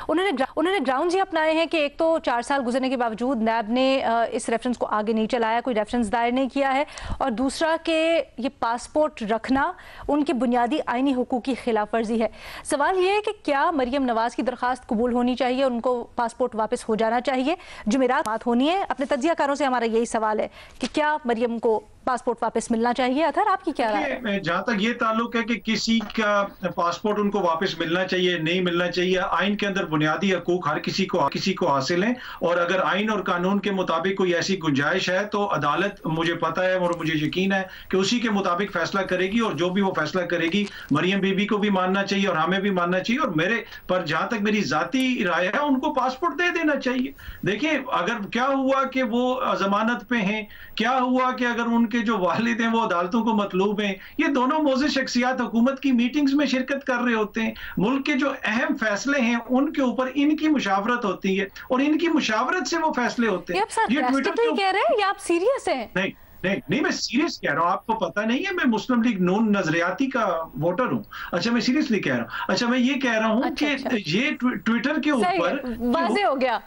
उन्होंने ग्राउंड्स ये अपनाए हैं कि एक तो 4 साल गुजरने के बावजूद नैब ने इस रेफरेंस को आगे नहीं चलाया, कोई रेफरेंस दायर नहीं किया है, और दूसरा कि ये पासपोर्ट रखना उनके बुनियादी आइनी हुकूक की खिलाफ वर्जी है। सवाल ये है कि क्या मरियम नवाज की दरखास्त कबूल होनी चाहिए, उनको पासपोर्ट वापस हो जाना चाहिए? जुमेरात बात होनी है। अपने तज्जियाकारों से हमारा यही सवाल है कि क्या मरियम को पासपोर्ट वापस मिलना चाहिए? अथर आपकी क्या राय है? जहां तक ये ताल्लुक है कि किसी का पासपोर्ट उनको वापस मिलना चाहिए नहीं मिलना चाहिए, आइन के अंदर बुनियादी हकूक हर किसी को हासिल है, और अगर आइन और कानून के मुताबिक कोई ऐसी गुंजाइश है तो अदालत, मुझे पता है और मुझे यकीन है कि उसी के मुताबिक फैसला करेगी, और जो भी वो फैसला करेगी मरियम बीबी को भी मानना चाहिए और हमें भी मानना चाहिए, और मेरे पर जहां तक मेरी जाती राय है उनको पासपोर्ट दे देना चाहिए। देखिए, अगर क्या हुआ कि वो जमानत पे हैं, क्या हुआ कि अगर उनके जो वालिद हैं वो अदालतों को मतलूब हैं, ये दोनों मोज़े शख्सियात हुकूमत की मीटिंग्स में शिरकत कर रहे होते हैं, मुल्क के जो अहम फैसले हैं उनके ऊपर इनकी मुशावरत होती है और इनकी मुशावरत से वो फैसले होते हैं। ये ट्विटर कह रहे हैं या आप सीरियस हैं? नहीं, मैं सीरियस कह रहा हूँ, आपको पता नहीं है मैं मुस्लिम लीग नून नजरियाती का वोटर हूँ। अच्छा, मैं सीरियसली कह रहा हूँ। अच्छा, मैं ये कह रहा हूँ कि ये ट्विटर के ऊपर वाज़ेह हो गया।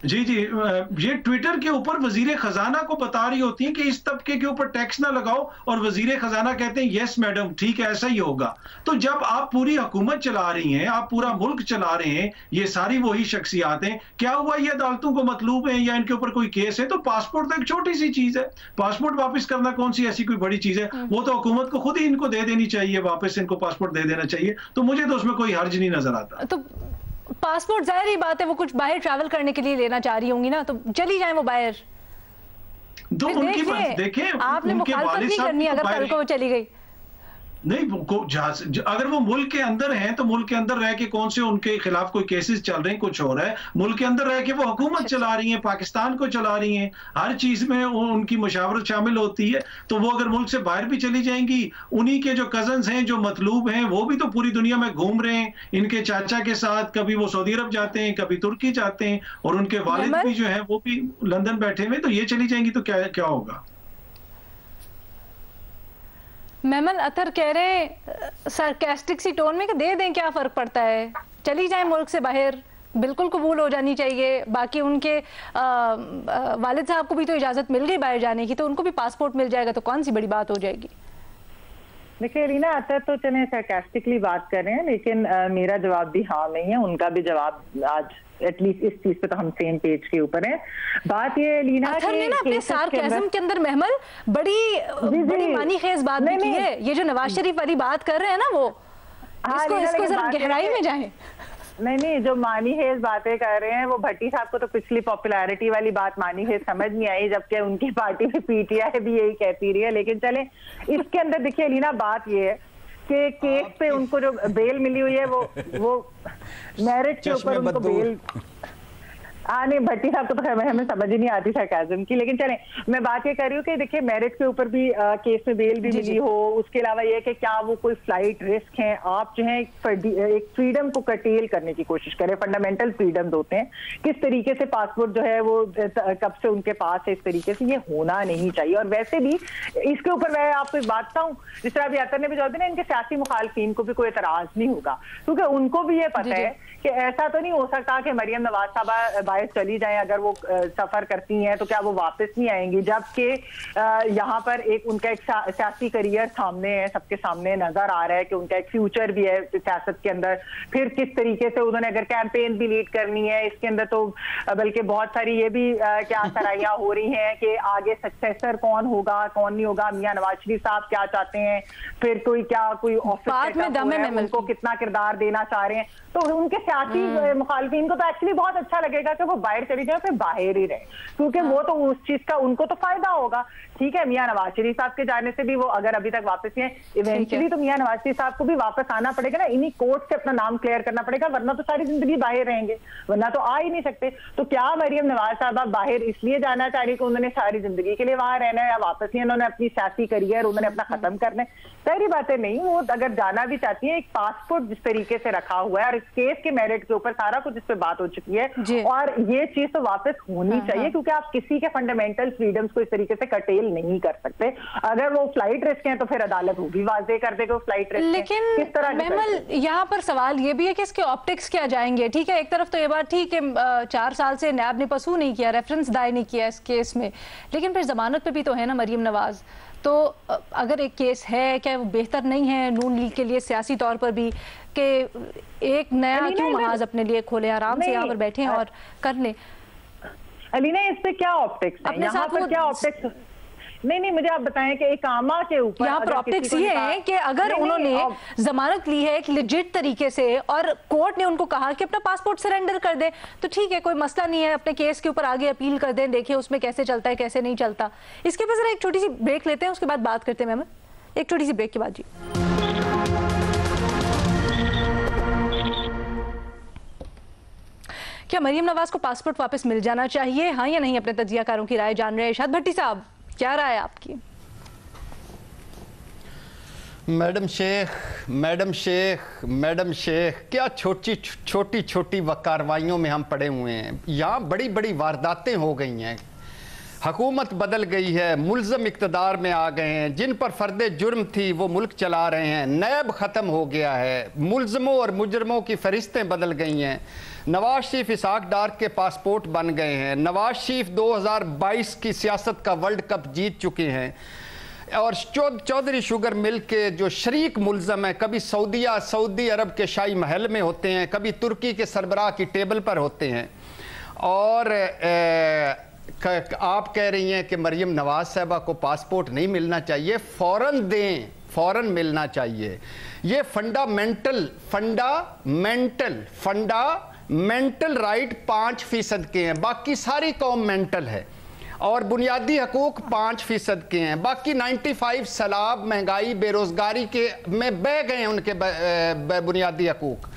जी, ये ट्विटर के ऊपर वजीर खजाना को बता रही होती है कि इस तबके के ऊपर टैक्स ना लगाओ, और वजीर खजाना कहते हैं यस मैडम, ठीक है, ऐसा ही होगा। तो जब आप पूरी हुकूमत चला रही हैं, आप पूरा मुल्क चला रहे हैं, ये सारी वही शख्सियात हैं, क्या हुआ ये अदालतों को मतलूब है या इनके ऊपर कोई केस है? तो पासपोर्ट तो एक छोटी सी चीज है, पासपोर्ट वापस करना कौन सी ऐसी कोई बड़ी चीज है? वो तो हुकूमत को खुद ही इनको दे देनी चाहिए, वापस इनको पासपोर्ट दे देना चाहिए। तो मुझे तो उसमें कोई हर्ज नहीं नजर आता। तो पासपोर्ट जाहिर ही बात है वो कुछ बाहर ट्रैवल करने के लिए लेना चाह रही होंगी ना, तो चली जाए वो बाहर। तो उनकी बात देखें, आपने मुखालफत नहीं करनी अगर कल को वो चली गई। नहीं, अगर वो मुल्क के अंदर हैं तो मुल्क के अंदर रह के कौन से उनके खिलाफ कोई केसेस चल रहे हैं, कुछ हो रहा है। मुल्क के अंदर रह के वो हुकूमत चला रही हैं, पाकिस्तान को चला रही हैं, हर चीज में उनकी मशावरत शामिल होती है। तो वो अगर मुल्क से बाहर भी चली जाएंगी, उन्हीं के जो कजन्स हैं, जो मतलूब हैं, वो भी तो पूरी दुनिया में घूम रहे हैं इनके चाचा के साथ। कभी वो सऊदी अरब जाते हैं, कभी तुर्की जाते हैं, और उनके वालिद भी जो है वो भी लंदन बैठे हुए। तो ये चली जाएंगी तो क्या होगा? मेमन अतर कह रहे हैं सरकास्टिक सी टोन में कि दे दें, क्या फर्क पड़ता है, चली जाएं मुल्क से बाहर, बिल्कुल कबूल हो जानी चाहिए। बाकी उनके वालिद साहब को भी तो इजाजत मिल गई बाहर जाने की, तो उनको भी पासपोर्ट मिल जाएगा, तो कौन सी बड़ी बात हो जाएगी। देखिए रीना, अतर तो चले सरकास्टिकली बात कर रहे हैं, लेकिन मेरा जवाब भी हाँ नहीं है, उनका भी जवाब आज एटलीस्ट इस चीज पे तो हम सेम पेज के ऊपर हैं। बात ये लीना ने ना अपने सार्केज़म के अंदर महमल बड़ी मानी खेज बात भी की है। ये जो नवाज शरीफ वाली बात कर रहे हैं ना, वो इसको जरा गहराई में जाएं। नहीं, जो मानी हेज बातें कर रहे हैं वो भट्टी साहब को तो पिछली पॉपुलैरिटी वाली बात मानी हेज समझ नहीं आई, जबकि उनकी पार्टी में पीटीआई भी यही कहती रही है। लेकिन चले इसके अंदर देखिए लीना, बात ये है कि केस पे उनको जो बेल मिली हुई है वो मेरिट के ऊपर उनको बेल नहीं, भट्टी साहब को तो हमें समझ ही नहीं आती सरकाज़म की। लेकिन चलें, मैं बात ये कर रही हूँ कि देखिए मेरिट के ऊपर भी केस में बेल भी मिली हो, उसके अलावा ये कि क्या वो कोई फ्लाइट रिस्क है। आप जो है एक फ्रीडम को कर्टेल करने की कोशिश करें, फंडामेंटल फ्रीडम होते हैं, किस तरीके से पासपोर्ट जो है वो कब से उनके पास है, इस तरीके से ये होना नहीं चाहिए। और वैसे भी इसके ऊपर मैं आपको एक बात बताऊँ, जिस तरह अभी अतर ने भी जवाब दिया, इनके सियासी मुखालफिन को भी कोई एतराज नहीं होगा, क्योंकि उनको भी ये पता है कि ऐसा तो नहीं हो सकता कि मरियम नवाज साहबा बाहर चली जाएं, अगर वो सफर करती हैं तो क्या वो वापस नहीं आएंगी, जबकि यहाँ पर एक उनका एक सियासी करियर सामने है, सबके सामने नजर आ रहा है कि उनका एक फ्यूचर भी है सियासत के अंदर। फिर किस तरीके से उन्होंने अगर कैंपेन भी लीड करनी है इसके अंदर, तो बल्कि बहुत सारी ये भी क्या सराहियां हो रही हैं कि आगे सक्सेसर कौन होगा कौन नहीं होगा, मियां नवाज शरीफ साहब क्या चाहते हैं, फिर कोई ऑफिस में उनको कितना किरदार देना चाह रहे हैं। तो उनके सियासी मुखालफिन को तो एक्चुअली बहुत अच्छा लगेगा कि वो बाहर चली जाए, फिर बाहर ही रहे, क्योंकि वो तो उस चीज का उनको तो फायदा होगा। ठीक है, मियां नवाज शरीफ साहब के जाने से भी वो अगर अभी तक वापस नहीं है, इवेंचुअली तो मियां नवाज शरीफ साहब को भी वापस आना पड़ेगा ना, इन्हीं कोर्ट से अपना नाम क्लियर करना पड़ेगा, वरना तो सारी जिंदगी बाहर रहेंगे, वरना तो आ ही नहीं सकते। तो क्या मरियम नवाज साहब बाहर इसलिए जाना चाह रही कि उन्होंने सारी जिंदगी के लिए वहां रहना है, या वापस ही उन्होंने अपनी सियासी करियर उन्होंने अपना खत्म करना है? सारी बातें नहीं, वो अगर जाना भी चाहती है, एक पासपोर्ट जिस तरीके से रखा हुआ है और इस केस के मेरिट के ऊपर सारा कुछ इस पे बात हो चुकी है, और ये चीज तो वापस होनी चाहिए, क्योंकि आप किसी के फंडामेंटल फ्रीडम्स को इस तरीके से कर्टेल नहीं कर सकते। अगर वो फ्लाइट रिस्क है तो फिर अदालत वो भी वाजे कर देगा फ्लाइट रिस्क। लेकिन किस तरह महमल, यहाँ पर सवाल ये भी है कि इसके ऑप्टिक्स क्या जाएंगे। ठीक है, एक तरफ तो ये बात ठीक है 4 साल से नैब ने पसू नहीं किया, रेफरेंस दायर नहीं किया इस केस में, लेकिन फिर जमानत पे भी तो है ना मरियम नवाज। तो अगर एक केस है, क्या वो बेहतर नहीं है नून लीग के लिए सियासी तौर पर भी कि एक नया क्यों महाज अपने लिए खोले, आराम से यहाँ पर बैठे और कर लें? अलीना, इस पे क्या ऑप्टिक्स है, यहाँ पर क्या ऑप्टिक्स? नहीं, मुझे आप बताएं कि इकामा के ऊपर यहाँ पर ऑप्टिक्स ये है कि अगर उन्होंने जमानत ली है एक लेजिट तरीके से और कोर्ट ने उनको कहा कि अपना पासपोर्ट सरेंडर कर दे, तो ठीक है, कोई मसला नहीं है, अपने केस के ऊपर आगे अपील कर दें, देखिए उसमें कैसे चलता है कैसे नहीं चलता। इसके ऊपर जरा एक छोटी सी ब्रेक लेते हैं, उसके बाद बात करते हैं। मेमन, एक छोटी सी ब्रेक के बाद जी। क्या मरियम नवाज को पासपोर्ट वापस मिल जाना चाहिए, हाँ या नहीं? अपने तजियाकारों की राय जान रहे हैं। इरशाद भट्टी साहब, क्या राय है आपकी? मैडम शेख, क्या छोटी कार्रवाइयों में हम पड़े हुए हैं। यहाँ बड़ी बड़ी वारदातें हो गई हैं, हुकूमत बदल गई है, मुल्ज़म इक़्तिदार में आ गए हैं, जिन पर फ़र्द जुर्म थी वो मुल्क चला रहे हैं, नैब ख़त्म हो गया है, मुल्ज़मों और मुजरमों की फ़रिश्तें बदल गई हैं, नवाज शरीफ इसाक डार के पासपोर्ट बन गए हैं, नवाज शरीफ 2022 की सियासत का वर्ल्ड कप जीत चुके हैं, और चौधरी शुगर मिल के जो शरीक मुल्ज़म हैं, कभी सऊदी अरब के शाही महल में होते हैं, कभी तुर्की के सरबराह की टेबल पर होते हैं। और आप कह रही हैं कि मरियम नवाज साहबा को पासपोर्ट नहीं मिलना चाहिए, फ़ौरन दें, फ़ौरन मिलना चाहिए। ये फंडामेंटल राइट 5% के हैं, बाकी सारी कौम मेंटल है। اور بنیادی حقوق 5% کے ہیں، باقی 95 سیلاب، مہنگائی، بے روزگاری کے میں بہ گئے ہیں ان کے بنیادی حقوق۔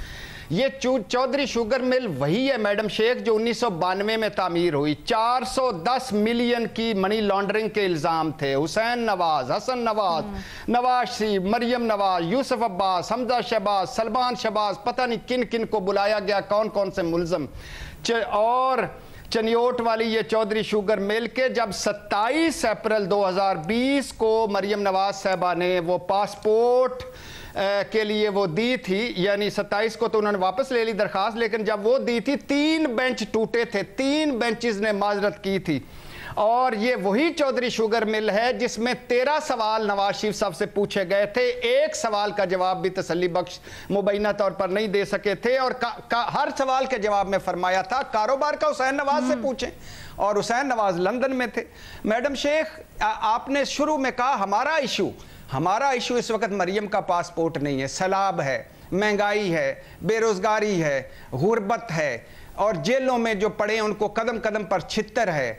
یہ چودھری شوگر مل وہی ہے میڈم شیخ جو 1992 میں تعمیر ہوئی، 410 ملین کی منی لانڈرنگ کے الزام تھے۔ حسین نواز، حسن نواز، نواز شریف، مریم نواز، یوسف عباس، حمزہ شہباز، سلمان شہباز، پتہ نہیں کن کن کو بلایا گیا، کون کون سے ملزم۔ اور چنیوٹ والی یہ چودھری شوگر مل کے جب 27 اپریل 2020 کو مریم نواز صاحبہ نے وہ پاسپورٹ کے لیے وہ دی تھی، یعنی 27 کو تو انہوں نے واپس لے لی درخواست، لیکن جب وہ دی تھی 3 بینچ ٹوٹے تھے، 3 بینچز نے معذرت کی تھی۔ اور یہ وہی چودھری شوگر مل ہے جس میں 13 سوال نواز شریف صاحب سے پوچھے گئے تھے، ایک سوال کا جواب بھی تسلی بخش مبینہ طور پر نہیں دے سکے تھے، اور ہر سوال کے جواب میں فرمایا تھا کاروبار کا حسین نواز سے پوچھیں، اور حسین نواز لندن میں تھے۔ میڈم شیخ آپ نے شروع میں کہا ہمارا ایشو اس وقت مریم کا پاسپورٹ نہیں ہے، سیلاب ہے، مہنگائی ہے، بے روزگاری ہے، غربت ہے، اور جیلوں میں جو پڑے ان کو قدم قدم پر چھتر ہے،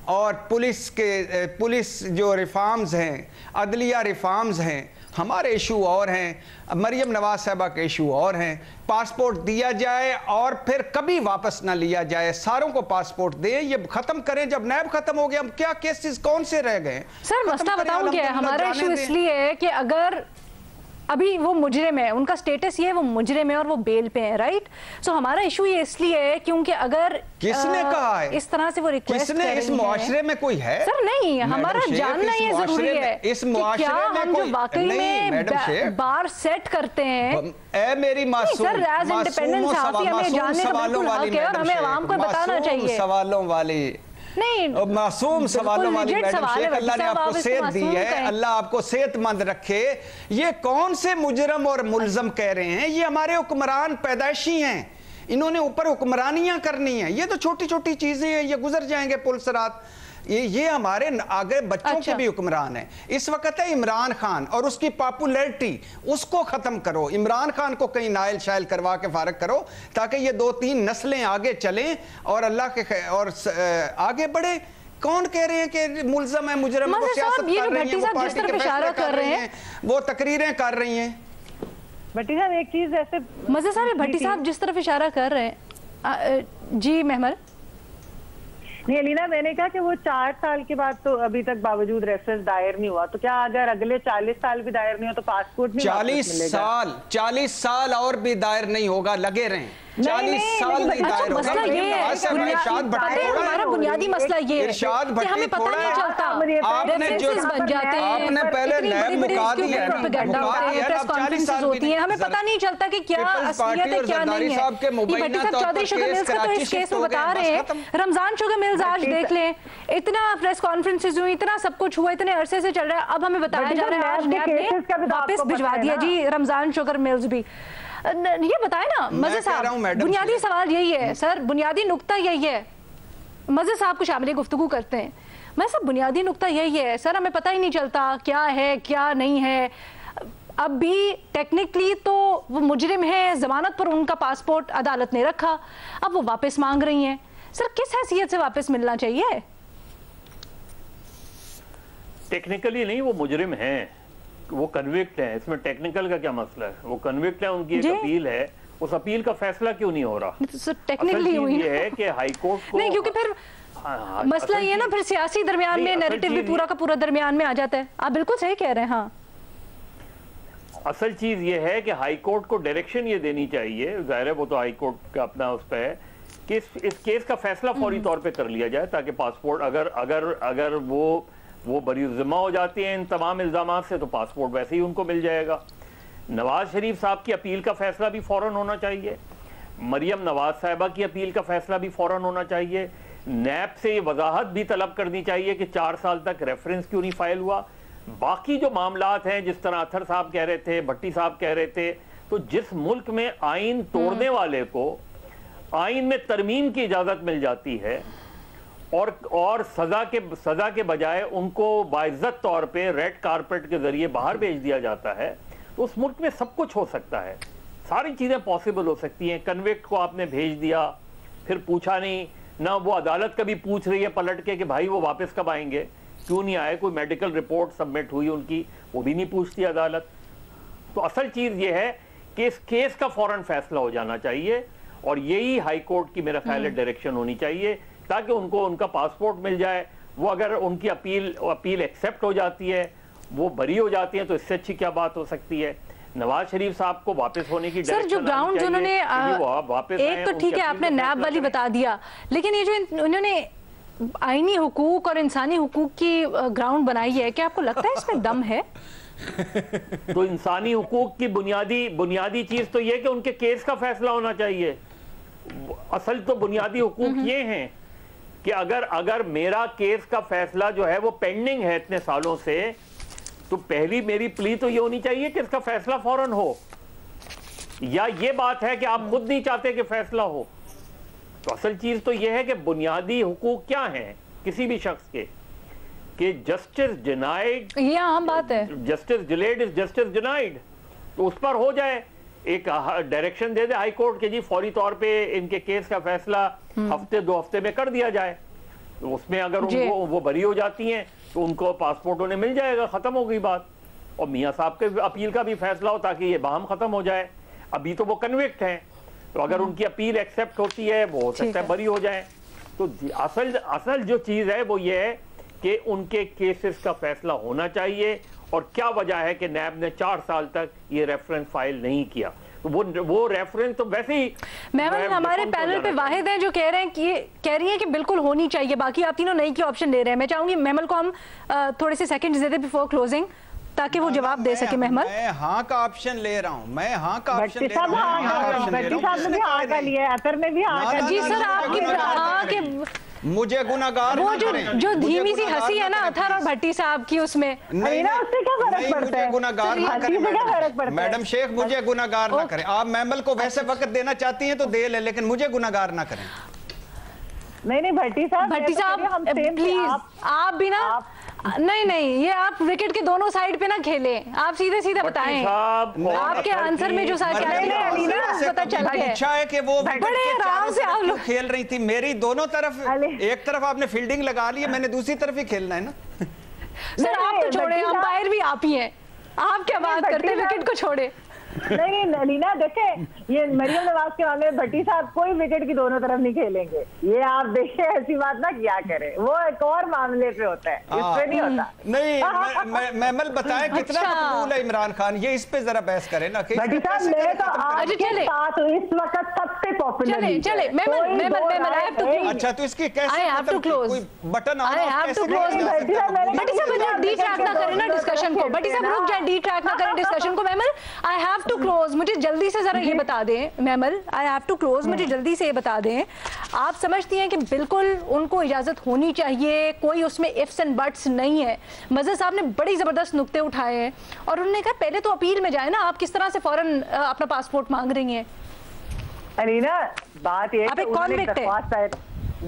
اور پولیس جو ریفارمز ہیں، عدلیہ ریفارمز ہیں۔ ہمارے ایشو اور ہیں، مریم نواز صاحبہ کے ایشو اور ہیں۔ پاسپورٹ دیا جائے اور پھر کبھی واپس نہ لیا جائے، ساروں کو پاسپورٹ دیں، یہ ختم کریں۔ جب نیب ختم ہو گیا، کیا کیسز کون سے رہ گئے؟ سر مسئلہ بتاؤں کیا ہے، ہمارا ایشو اس لیے ہے کہ اگر ابھی وہ مجرم ہے، ان کا سٹیٹس یہ ہے وہ مجرم ہے اور وہ بیل پہ ہے، رائٹ؟ سو ہمارا ایشو یہ اس لیے ہے کیونکہ اگر کس نے کہا ہے اس طرح سے وہ ریکویسٹ کس نے اس معاشرے میں کوئی ہے؟ سر نہیں، ہمارا جاننا یہ ضروری ہے اس معاشرے میں ہم جو واقعی میں بار سیٹ کرتے ہیں۔ اے میری معصوم سوالوں والی معصوم سوالوں والی میڈم شیخ، اللہ نے آپ کو صحت دی ہے، اللہ آپ کو صحت مند رکھے۔ یہ کون سے مجرم اور ملزم کہہ رہے ہیں؟ یہ ہمارے حکمران پیدائشی ہیں، انہوں نے اوپر حکمرانیاں کرنی ہیں۔ یہ تو چھوٹی چھوٹی چیزیں ہیں، یہ گزر جائیں گے پل صراط۔ یہ ہمارے آگے بچوں کے بھی حکمران ہیں۔ اس وقت ہے عمران خان اور اس کی پاپولیرٹی، اس کو ختم کرو۔ عمران خان کو کہیں نائل شائل کروا کے فارغ کرو تاکہ یہ 2-3 نسلیں آگے چلیں اور اللہ کے اور آگے بڑھے۔ کون کہہ رہے ہیں کہ ملزم ہے، مجرم ہے، وہ سیاست کر رہی ہیں، وہ پارٹی کے فیصلے کر رہی ہیں، وہ تقریریں کر رہی ہیں۔ بھٹی صاحب ایک چیز ایسے مزے صاحب، بھٹی صاحب جس طرف اشارہ کر رہے ہیں، جی محمد نہیں علینا، میں نے کہا کہ وہ 4 سال کے بعد تو ابھی تک باوجود ریفرنس دائر نہیں ہوا، تو کیا اگر اگلے 40 سال بھی دائر نہیں ہو تو پاسپورٹ نہیں واپس ملے گا؟ 40 سال اور بھی دائر نہیں ہوگا، لگے رہیں 40 سال نہیں دائر ہوگا۔ مسئلہ یہ ہے، ہمارا بنیادی مسئلہ یہ ہے کہ ہمیں پتہ نہیں چلتا، ریفرنسز بن جاتے ہیں، آپ نے پہلے نیب مکا دیا ہے، پریس کانفرنسز ہوتی ہیں، ہمیں پتہ نہیں چلتا کہ کیا اصلیت ہے کیا نہیں ہے۔ یہ بھٹی صاحب چودھری شوگر ملز کا تو اس کیس میں بتا رہے ہیں، رمضان شوگر ملز آج دیکھ لیں، اتنا پریس کانفرنسز ہوئی، اتنا سب کچھ ہوا، اتنے عرصے سے چل رہا ہے، اب ہمیں بتایا جا رہا ہے آج نیب نے واپس بھجوا دیا جی رمضان شوگر ملز بھی۔ یہ بتائیں نا مزے صاحب، بنیادی سوال یہی ہے سر، بنیادی نقطہ یہی ہے، مزے صاحب کو شامل گفتگو کرتے ہیں، میں سب بنیادی نقطہ یہی ہے سر، ہمیں پتہ ہی نہیں چلتا کیا ہے کیا نہیں ہے۔ اب بھی ٹیکنیکلی تو وہ مجرم ہیں، ضمانت پر ان کا پاسپورٹ عدالت نے رکھا، اب وہ واپس مانگ رہی ہیں، سر کس حیثیت سے واپس ملنا چاہیے؟ ٹیکنیکلی نہیں، وہ مجرم ہیں، وہ کنوکٹ ہیں، اس میں ٹیکنیکل کا کیا مسئلہ ہے؟ وہ کنوکٹ ہیں، ان کی ایک اپیل ہے، اس اپیل کا فیصلہ کیوں نہیں ہو رہا؟ ٹیکنیکلی یہ ہے کہ ہائی کورٹ کو نہیں، کیونکہ پھر مسئلہ یہ نا پھر سیاسی درمیان میں نیریٹو بھی پورا کا پورا درمیان میں آ جاتا ہے۔ آپ بالکل صحیح کہہ رہے ہیں۔ ہاں اصل چیز یہ ہے کہ ہائی کورٹ کو ڈائریکشن یہ دینی چاہیے، ظاہر ہے وہ تو ہائی کورٹ کا اپنا اس پہ ہے کہ اس کیس کا فیصلہ فوری طور پہ کر لیا جائے تاکہ پاسپورٹ اگر وہ بری ذمہ ہو جاتی ہیں ان تمام الزامات سے تو پاسپورٹ ویسے ہی ان کو مل جائے گا۔ نواز شریف صاحب کی اپیل کا فیصلہ بھی فوراً ہونا چاہیے، مریم نواز صاحبہ کی اپیل کا فیصلہ بھی فوراً ہونا چاہیے، نیب سے یہ وضاحت بھی طلب کرنی چاہیے کہ 4 سال تک ریفرنس کیوں نہیں فائل ہوا۔ باقی جو معاملات ہیں جس طرح اطہر صاحب کہہ رہے تھے، بھٹی صاحب کہہ رہے تھے، تو جس ملک میں آئین توڑنے والے کو آئین میں ترمیم کی اجازت مل جاتی ہے اور سزا کے بجائے ان کو باعزت طور پہ ریڈ کارپیٹ کے ذریعے باہر بھیج دیا جاتا ہے، تو اس ملک میں سب کچھ ہو سکتا ہے، ساری چیزیں پاسبل ہو سکتی ہیں۔ کنوکٹ کو آپ نے بھیج دیا، پھر پوچھا نہیں، نہ وہ عدالت کبھی پوچھ رہی ہے پلٹ کے کہ بھائی وہ واپس کب آئیں گے, کیوں نہیں آئے, کوئی میڈیکل رپورٹ سبمٹ ہوئی ان کی, وہ بھی نہیں پوچھتی عدالت. تو اصل چیز یہ ہے کہ اس کیس کا فوراً فیصلہ ہو جانا چاہیے, اور یہی ہائی کورٹ کی میرا خیال ہے ڈائریکشن ہونی چاہیے, تاکہ ان کو ان کا پاسپورٹ مل جائے. وہ اگر ان کی اپیل ایکسیپٹ ہو جاتی ہے, وہ بری ہو جاتی ہیں, تو اس سے اچھی کیا بات ہو سکتی ہے. نواز شریف صاحب کو واپس ہونے کی سر جو گراؤنڈ انہوں نے ایک تو ٹھیک ہے آپ نے نیب والی بتا دیا, لیکن یہ جو انہوں نے آئینی حقوق اور انسانی حقوق کی گراؤنڈ بنائی ہے, کیا آپ کو لگتا ہے اس میں دم ہے؟ تو انسانی حقوق کی بنیادی چیز تو یہ کہ ان کے کیس کا فیصلہ ہونا چاہیے. اصل تو بنیادی حقوق یہ ہیں کہ اگر میرا کیس کا فیصلہ جو ہے وہ پینڈنگ ہے اتنے سالوں سے, تو پہلی میری پلی تو یہ ہونی چاہیے کہ اس کا فیصلہ فوراً ہو, یا یہ بات ہے کہ آپ خود نہیں چاہتے کہ فیصلہ ہو. تو اصل چیز تو یہ ہے کہ بنیادی حقوق کیا ہیں کسی بھی شخص کے, کہ جسٹس ڈینائیڈ, یہ عام بات ہے, جسٹس ڈیلیڈ از جسٹس ڈینائیڈ, تو اس پر ہو جائے, ایک ڈائریکشن دے دے ہائی کورٹ کے جی فوری طور پہ ان کے کیس کا فیصلہ ہفتے 2 ہفتے میں کر دیا جائے. تو اس میں اگر ان کو وہ بری ہو جاتی ہیں تو ان کو پاسپورٹ انہیں مل جائے گا, ختم ہو گئی بات. اور میاں صاحب کے اپیل کا بھی فیصلہ ہو تاکہ یہ باہم ختم ہو جائے. ابھی تو وہ کنوکٹ ہیں, تو اگر ان کی اپیل ایکسیپٹ ہوتی ہے وہ ہو سکتا ہے بری ہو جائیں. تو اصل جو چیز ہے وہ یہ ہے کہ ان کے کیسز کا فیصلہ ہونا چاہیے, اور کیا وجہ ہے کہ نیب نے 4 سال تک یہ ریفرنس فائل نہیں کیا. وہ ریفرنس تو ویسے ہی محمل ہمارے پینل پہ واحد ہیں جو کہہ رہی ہیں کہ بالکل ہونی چاہیے, باقی آپ تینوں نہیں کی آپشن دے رہے ہیں. میں چاہوں گی محمل کو ہم تھوڑے سے سیکنڈز دے دیں بیفور کلوزنگ, تاکہ وہ جواب دے سکے. محمل میں ہاں کا آپشن لے رہا ہوں, میں ہاں کا آپشن لے رہا ہوں. بھٹی صاحب نے بھی ہاں کا لیا ہے, اطہر نے بھی ہاں کا لیا. جی سر, آپ کی ہاں کے مجھے گناہگار وہ جو دھیمی سی ہنسی ہے نا اطہر اور بھٹی صاحب کی, اس میں اس سے کیا فرق پڑتا ہے؟ گناہگار نہ کریں میڈم شیخ, مجھے گناہگار نہ کریں. آپ محمل کو ویسے وقت دینا چاہتی ہیں تو دے لیں, لیکن مجھے گناہگار نہ کریں. نہیں بھٹی صاحب پلیز آپ بھی نا, نہیں یہ آپ وکٹ کے دونوں سائیڈ پہ نہ کھیلیں, آپ سیدھے بتائیں. آپ کے آنسر میں جو پتا چل گیا اچھا ہے کہ وہ بڑے آرام سے آپ لوگ کھیل رہی تھی. میری دونوں طرف, ایک طرف آپ نے فیلڈنگ لگا لی ہے, میں نے دوسری طرف ہی کھیلنا ہے نا. سر آپ تو چھوڑیں, امپائر بھی آپ ہی ہیں, آپ کیا بات کرتے ہیں, وکٹ کو چھوڑے. نہیں علینا دیکھیں, یہ مریم نواز کے معاملے میں بھٹی صاحب کوئی وکٹ کی دونوں طرف نہیں کھیلیں گے, یہ آپ دیکھیں, ایسی بات نہ کیا کریں, وہ ایک اور معاملے پہ ہوتا ہے, اس پہ نہیں ہوتا. نہیں محمل بتائیں کتنا مقبول ہے عمران خان, یہ اس پہ ذرا بحث کریں نا. بھٹی صاحب میں تو آپ کے ساتھ اس وقت سب سے پاپولر. چلے اچھا تو اس کی کیسے کوئی بٹن بھٹی صاحب ڈی ٹریک نہ کریں نا ڈسکشن کو, بھٹی صاحب رک جائیں, ڈی ٹریک نہ کریں ڈسکشن کو. محمل I have to close, مجھے جلدی سے ذرا یہ بتا دیں. محمل I have to close, مجھے جلدی سے یہ بتا دیں, آپ سمجھتی ہیں کہ بالکل ان کو اجازت ہونی چاہیے, کوئی اس میں ifs and buts نہیں ہے. مظہر صاحب نے بڑی زبردست نکتے اٹھائے ہیں, اور انہوں نے کہا پہلے تو اپیل میں جائیں نا, آپ کس طرح سے فوراً اپنا پاسپورٹ مانگ رہی ہیں. علینا بات یہ ہے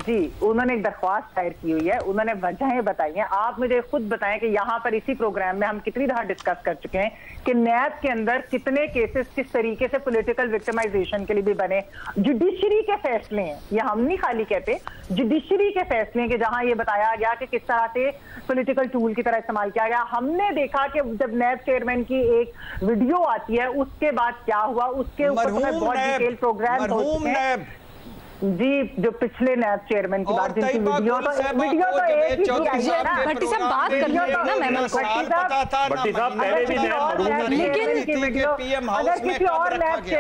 جی, انہوں نے ایک درخواست دائر کی ہوئی ہے, انہوں نے وجہیں بتائی ہیں. آپ مجھے خود بتائیں کہ یہاں پر اسی پروگرام میں ہم کتنی دفعہ ڈسکس کر چکے ہیں کہ نیب کے اندر کتنے کیسز کس طریقے سے پولیٹیکل وکٹمائزیشن کے لیے بھی بنے. جوڈیشری کے فیصلے ہیں, یہ ہم نہیں خالی کہتے, جوڈیشری کے فیصلے ہیں کہ جہاں یہ بتایا گیا کہ کس طرح سے پولیٹیکل ٹول کی طرح استعمال کیا گیا. ہم نے دیکھا کہ جب نیب چیئرمین کی ایک ویڈیو آتی ہے, اس کے بعد کیا ہوا, اس کے اوپر بہت ڈیٹیل پروگرام ہو چکے ہیں. جی جو پچھلے نیب چیئرمین کی بات, جن کی ویڈیو تو ایک ہی ہے نا. بھٹی صاحب بات کرتے ہیں نا محمل کو.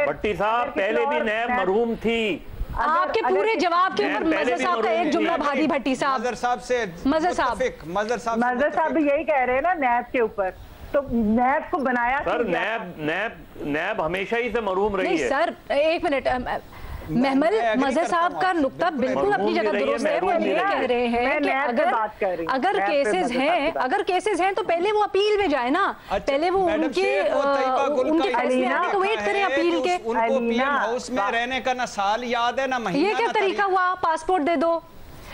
بھٹی صاحب پہلے بھی نیب مرحوم تھی. آپ کے پورے جواب کے اوپر مظہر صاحب کا ایک جملہ بھاگی بھٹی صاحب. مظہر صاحب بھی یہی کہہ رہے ہیں نا نیب کے اوپر, تو نیب کو بنایا سر, نیب ہمیشہ ہی سے مرحوم رہی ہے. نہیں سر ایک منٹ, محمل مظہر صاحب کا نقطہ بالکل اپنی جگہ درست ہے. وہ یہ کہہ رہے ہیں کہ اگر کیسز ہیں تو پہلے وہ اپیل میں جائے نا, پہلے وہ ان کے فیصلے آنے کو ویٹ کریں اپیل کے. ان کو پی ایم ہاؤس میں رہنے کا نہ سال یاد ہے نہ مہینہ. یہ کیا طریقہ ہوا, پاسپورٹ دے دو.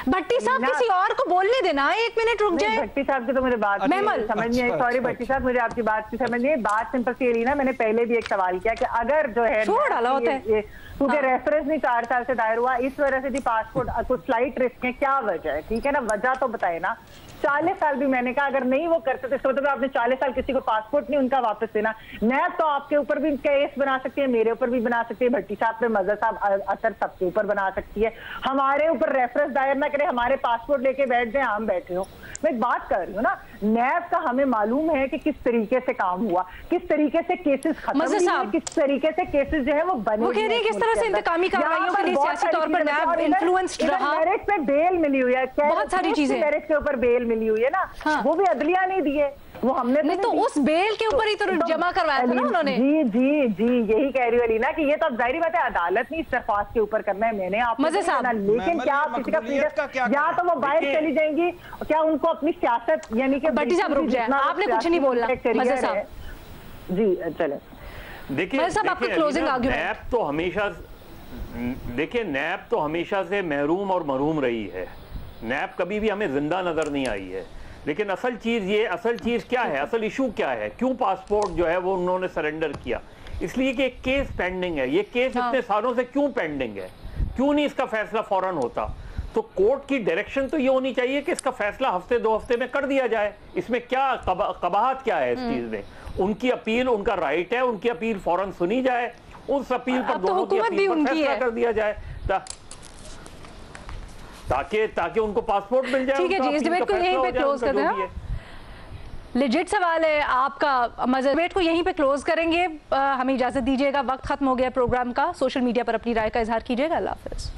भट्टी साहब किसी और को बोलने देना, 1 मिनट रुक जाए। भट्टी साहब की तो मुझे बात समझ नहीं आई, सॉरी भट्टी साहब, मुझे आपकी बात की समझ नहीं आई। बात सिंपल सी रही ना, मैंने पहले भी एक सवाल किया कि अगर जो है छोड़ डाला होता है, क्योंकि रेफरेंस नहीं 4 साल से दायर हुआ, इस वजह से भी पासपोर्ट कुछ स्लाइट रिस्क है, क्या वजह है? ठीक है ना, वजह तो बताए ना। 40 साल भी मैंने कहा अगर नहीं वो करते तो इसका मतलब आपने 40 साल किसी को पासपोर्ट नहीं उनका वापस देना। नैब तो आपके ऊपर भी केस बना सकती है, मेरे ऊपर भी बना सकती है, भट्टी साहब पे, मजहर साहब, असर सबके ऊपर बना सकती है। हमारे ऊपर रेफरेंस दायर ना करे, हमारे पासपोर्ट लेके बैठ जाए, हम बैठे हो। मैं एक बात कर रही हूँ ना, नैब का हमें मालूम है कि किस तरीके से काम हुआ, किस तरीके से केसेस खत्म हुए, किस तरीके से केसेस जो है वो बने। वो कह रही है किस तरह से इंतकामी कार्रवाइयों के लिए सियासी तौर पर नैब इन्फ्लुएंस्ड रहा। मेरिट पे बेल मिली हुई है, बहुत सारी चीजें मेरिट के ऊपर बेल मिली हुई है ना, वो भी अदलिया नहीं दिए, वो हमने नहीं तो उस बेल के ऊपर ही तो जमा करवाया था ना उन्होंने। जी जी जी, यही कह रही हूँ अलीना कि ये तो अब जाहिर बात है अदालत ने इस दरख्वास्त के ऊपर करना है, मैंने आपको लेकिन क्या किसी का फ्रीडम, या तो वो बाहर चली जाएंगी, क्या उनको अपनी सियासत यानी कि भट्टी साहब रुक जाए, आपने कुछ नहीं बोलना मज़हर साहब जी, चले। देखिए नैब तो हमेशा, देखिए नैब तो हमेशा से महरूम और मरहूम रही है, नैब कभी भी हमें जिंदा नजर नहीं आई है। लेकिन असल चीज क्या है, असल इशू क्या है, क्यों पासपोर्ट जो है वो उन्होंने सरेंडर किया? इसलिए कि एक केस पेंडिंग है। ये केस इतने सालों से क्यों पेंडिंग है? क्यों नहीं इसका फैसला फौरन होता? तो कोर्ट की डायरेक्शन तो ये होनी चाहिए कि इसका फैसला हफ्ते 2 हफ्ते में कर दिया जाए। इसमें क्या कबाहत क्या है इस चीज में? उनकी अपील उनका राइट है, उनकी अपील फौरन सुनी जाए, उस अपील पर दोनों की अपील पर फैसला कर दिया जाए ताकि उनको पासपोर्ट मिल जाए। ठीक है जी, इस डिबेट को यहीं पे क्लोज करते हैं। लेजिट सवाल है आपका, मज़हर डिबेट को यहीं पे क्लोज करेंगे। हमें इजाजत दीजिएगा, वक्त खत्म हो गया प्रोग्राम का। सोशल मीडिया पर अपनी राय का इजहार कीजिएगा। अल्लाह हाफिज।